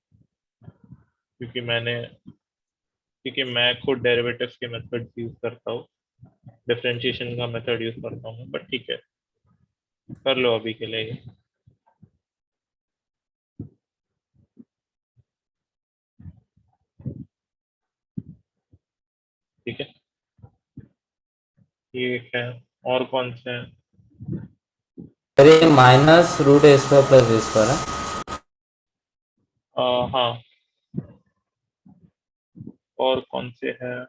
क्योंकि मैं खुद डेरिवेटिव्स के मेथड यूज करता हूँ, डिफरेंशिएशन का मेथड यूज करता हूँ, बट ठीक है, कर लो अभी के लिए ये। ठीक है, ये है, और कौन से हैं? अरे minus root A square plus B square है। हाँ, और कौन से हैं?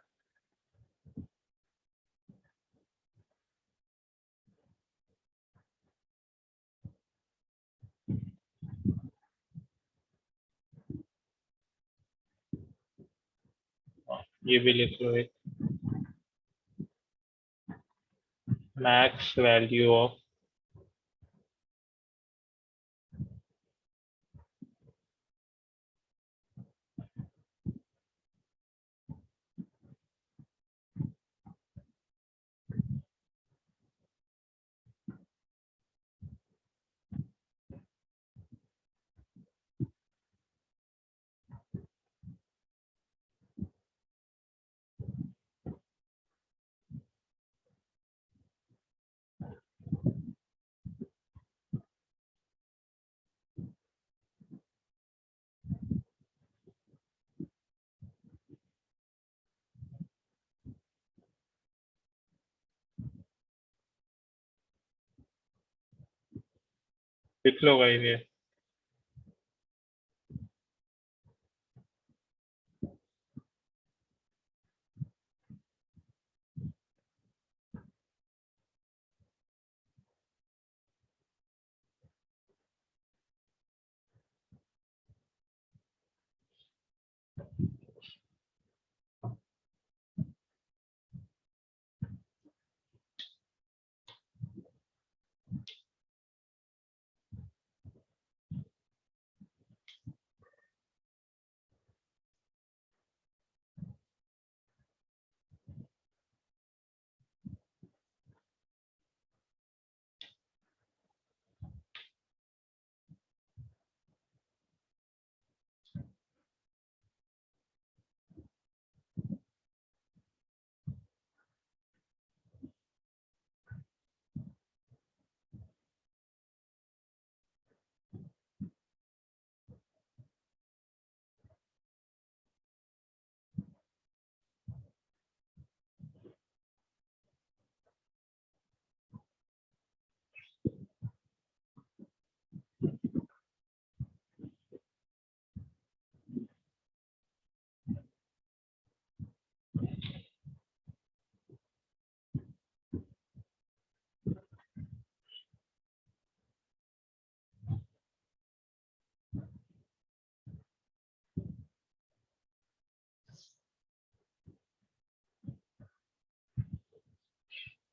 ये भी लिख लो एक, मैक्स वैल्यू ऑफ लिख लो गाइस ये।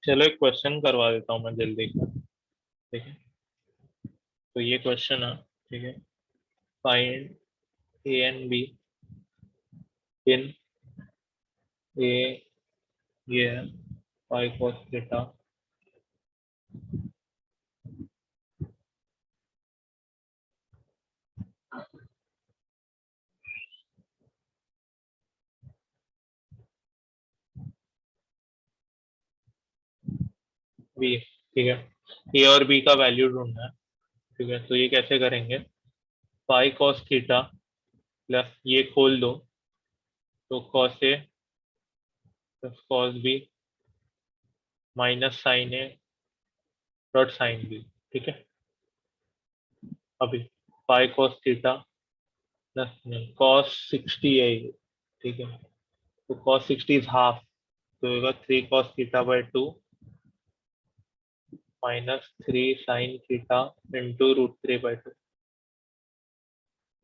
चलो एक क्वेश्चन करवा देता हूँ मैं जल्दी का, ठीक है। तो ये क्वेश्चन है, ठीक है, find A and B in A, ये है फाइव cos थीटा बी, ठीक है। ए और बी का वैल्यू ढूंढना है, ठीक है। तो ये कैसे करेंगे, फाइव cos थीटा प्लस ये खोल दो, तो cos a plus cos b minus sine a dot sine b, ठीक है। अभी फाइव cos थीटा प्लस नहीं cos 60 है ये, ठीक है। तो cos 60 इज हाफ, तो होगा 3 cos theta by 2 minus 3 sine theta into √3/2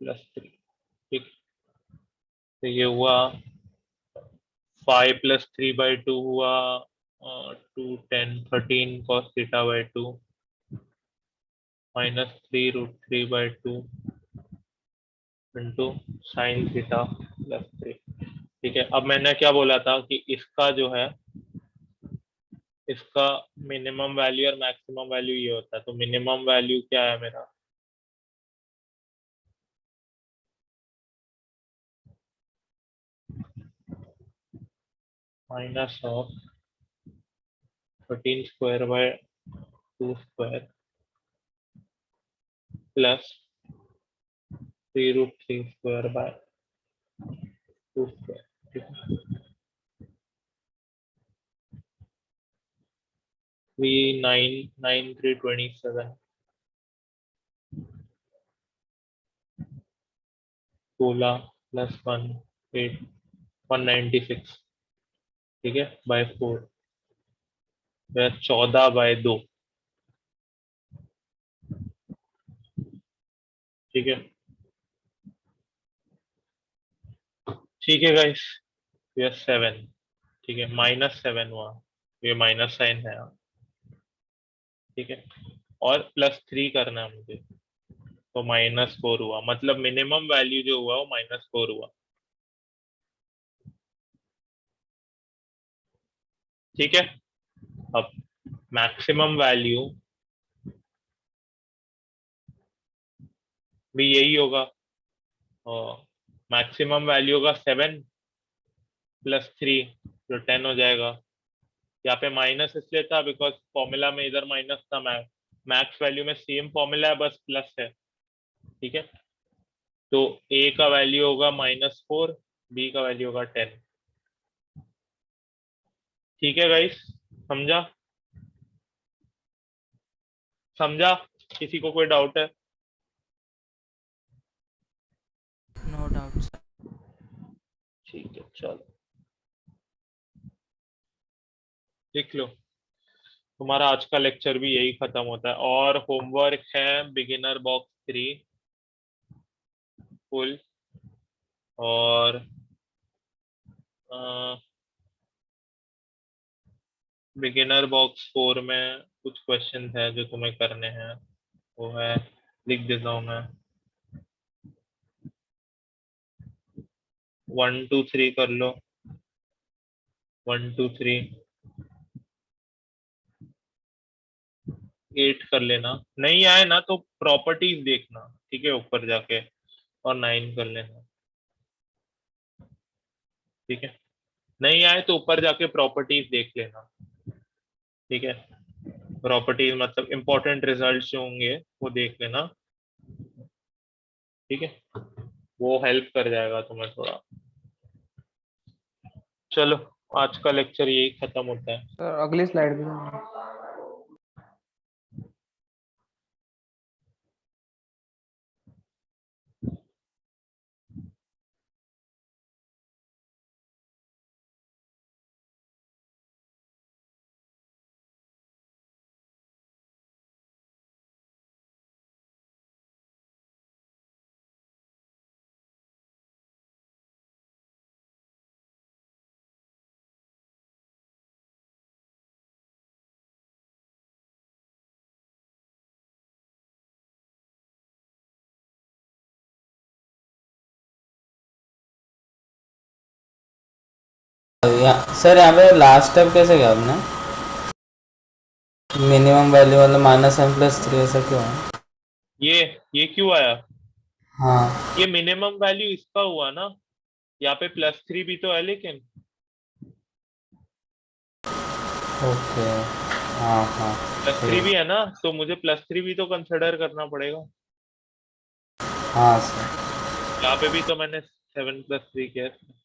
plus 3, ठीक। तो ये हुआ 5 + 3/2 हुआ 2 10 13 cos theta by 2 minus 3 √3/2 into sine theta plus 3, ठीक है। अब मैंने क्या बोला था कि इसका जो है, इसका मिनिमम वैल्यू और मैक्सिमम वैल्यू ये होता है। तो मिनिमम वैल्यू क्या है मेरा, माइनस ऑफ 13² / 2² प्लस 3√3² / 2², ठीक है। 3,993,27 16 + 1 8 196, ठीक है, बाय 4, 14/2, ठीक है। ठीक है गाइस, ये 7, ठीक है, -7 हुआ, ये माइनस साइन है यहाँ, ठीक है, और +3 करना है मुझे, तो -4 हुआ, मतलब मिनिमम वैल्यू जो हुआ वो -4 हुआ, ठीक है। अब मैक्सिमम वैल्यू भी यही होगा, और मैक्सिमम वैल्यू होगा 7 +3 जो 10 हो जाएगा। यहाँ पे माइनस इसलिए था बिकॉज फॉर्मूला में इधर माइनस था, मैक्स वैल्यू में सेम फॉर्मूला है, बस प्लस है, ठीक है। तो ए का वैल्यू होगा -4, बी का वैल्यू होगा 10, ठीक है गाइस, समझा? समझा? किसी को कोई डाउट है? No doubt sir. ठीक है, चलो लिख लो, तुम्हारा आज का लेक्चर भी यही खत्म होता है, और होमवर्क है बिगिनर बॉक्स 3 फुल, और बिगिनर बॉक्स 4 में कुछ क्वेश्चन है जो तुम्हें करने हैं, वो है, लिख देता हूँ मैं, 1 2 3 कर लो, 1 2 3, 8 कर लेना, नहीं आए ना तो प्रॉपर्टीज देखना, ठीक है, ऊपर जाके, और 9 कर लेना, ठीक है, नहीं आए तो ऊपर जाके प्रॉपर्टीज देख लेना, ठीक है, प्रॉपर्टीज मतलब इंपॉर्टेंट रिजल्ट जो होंगे वो देख लेना, ठीक है, वो हेल्प कर जाएगा तुम्हें थोड़ा। चलो आज का लेक्चर यही खत्म होता है। सर अगली स्लाइड भी सर यहाँ पे लास्ट स्टेप कैसे किया आपने? मिनिमम वैल्यू मतलब -m+3 ऐसा क्यों है? ये क्यों आया? हाँ। ये मिनिमम वैल्यू इसका हुआ ना, यहाँ पे +3 भी तो है, लेकिन ओके। हाँ हाँ। +3 भी है ना, तो मुझे +3 भी तो कंसिडर करना पड़ेगा। हाँ सर। यहाँ पे भी तो मैंने 7 + 3 किया है।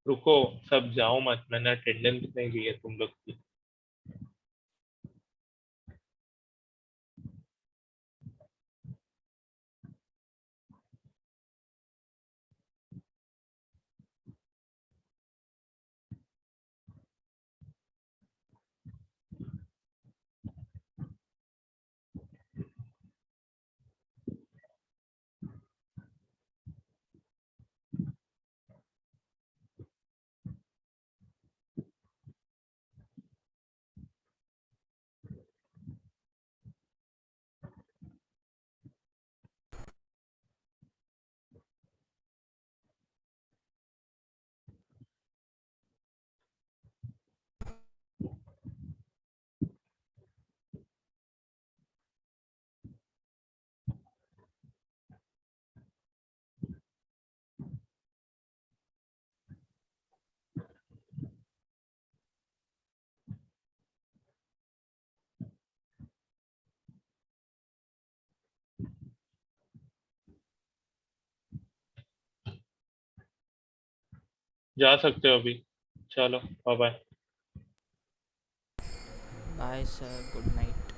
रुको, सब जाओ मत, मैंने अटेंडेंस नहीं ली है तुम लोग की। जा सकते हो अभी, चलो bye bye, bye sir, good night.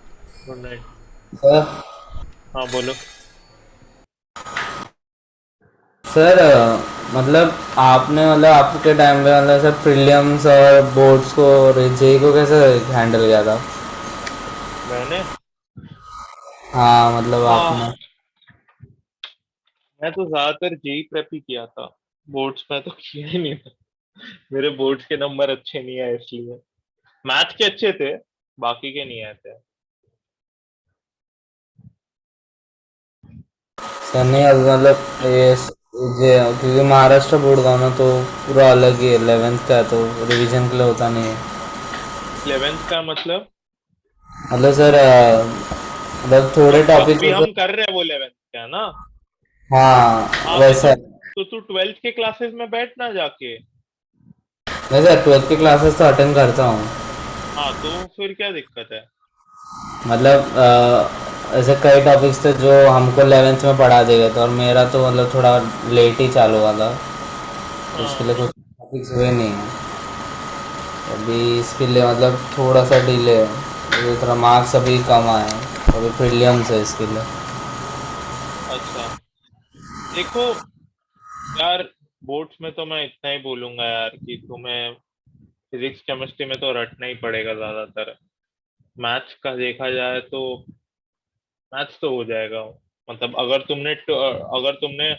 Good night. Sir हाँ बोलो। सर मतलब आपने मतलब आपके टाइम पे मतलब सर प्रीलिम्स और बोर्ड्स को और जेई को कैसे हैंडल किया था? मैंने, हाँ मतलब आपने। मैं तो ज्यादातर जेई प्रेप ही किया था, बोर्ड्स में तो किया ही नहीं था। मेरे बोर्ड्स के नंबर अच्छे नहीं आए इसलिए। मैथ के अच्छे थे, बाकी के नहीं आए थे। सर नहीं अब मतलब क्योंकि महाराष्ट्र बोर्ड का ना तो पूरा अलग ही है, 11th का है तो रिवीजन के लिए होता नहीं है। 11th का मतलब मतलब सर मतलब थोड़े लगभग टॉपिक भी तो हम सर। कर रहे हैं वो 11th का ना। हाँ हाँ वैसा है। तो तू 12th के क्लासेस में बैठ ना जाके। वैसे 12th की क्लासेस तो अटेंड करता हूँ। हाँ तो फिर क्या दिक्कत है। मतलब ऐसे कई टॉपिक्स थे जो हमको 11th में पढ़ा देगा तो, और मेरा तो मतलब थोड़ा लेट ही चालू हुआ था तो उसके लिए हाँ कुछ टॉपिक्स हुए नहीं है अभी, इसके लिए मतलब थोड़ा सा डिले है, तो थोड़ा मार्क्स अभी कम आए हैं तो अभी प्रीलिम्स है इसके लिए। अच्छा, देखो यार, बोर्ड्स में तो मैं इतना ही बोलूंगा यार कि तुम्हें फिजिक्स केमिस्ट्री में तो रटना ही पड़ेगा ज्यादातर। मैथ्स का देखा जाए तो मैथ्स तो हो जाएगा, मतलब अगर तुमने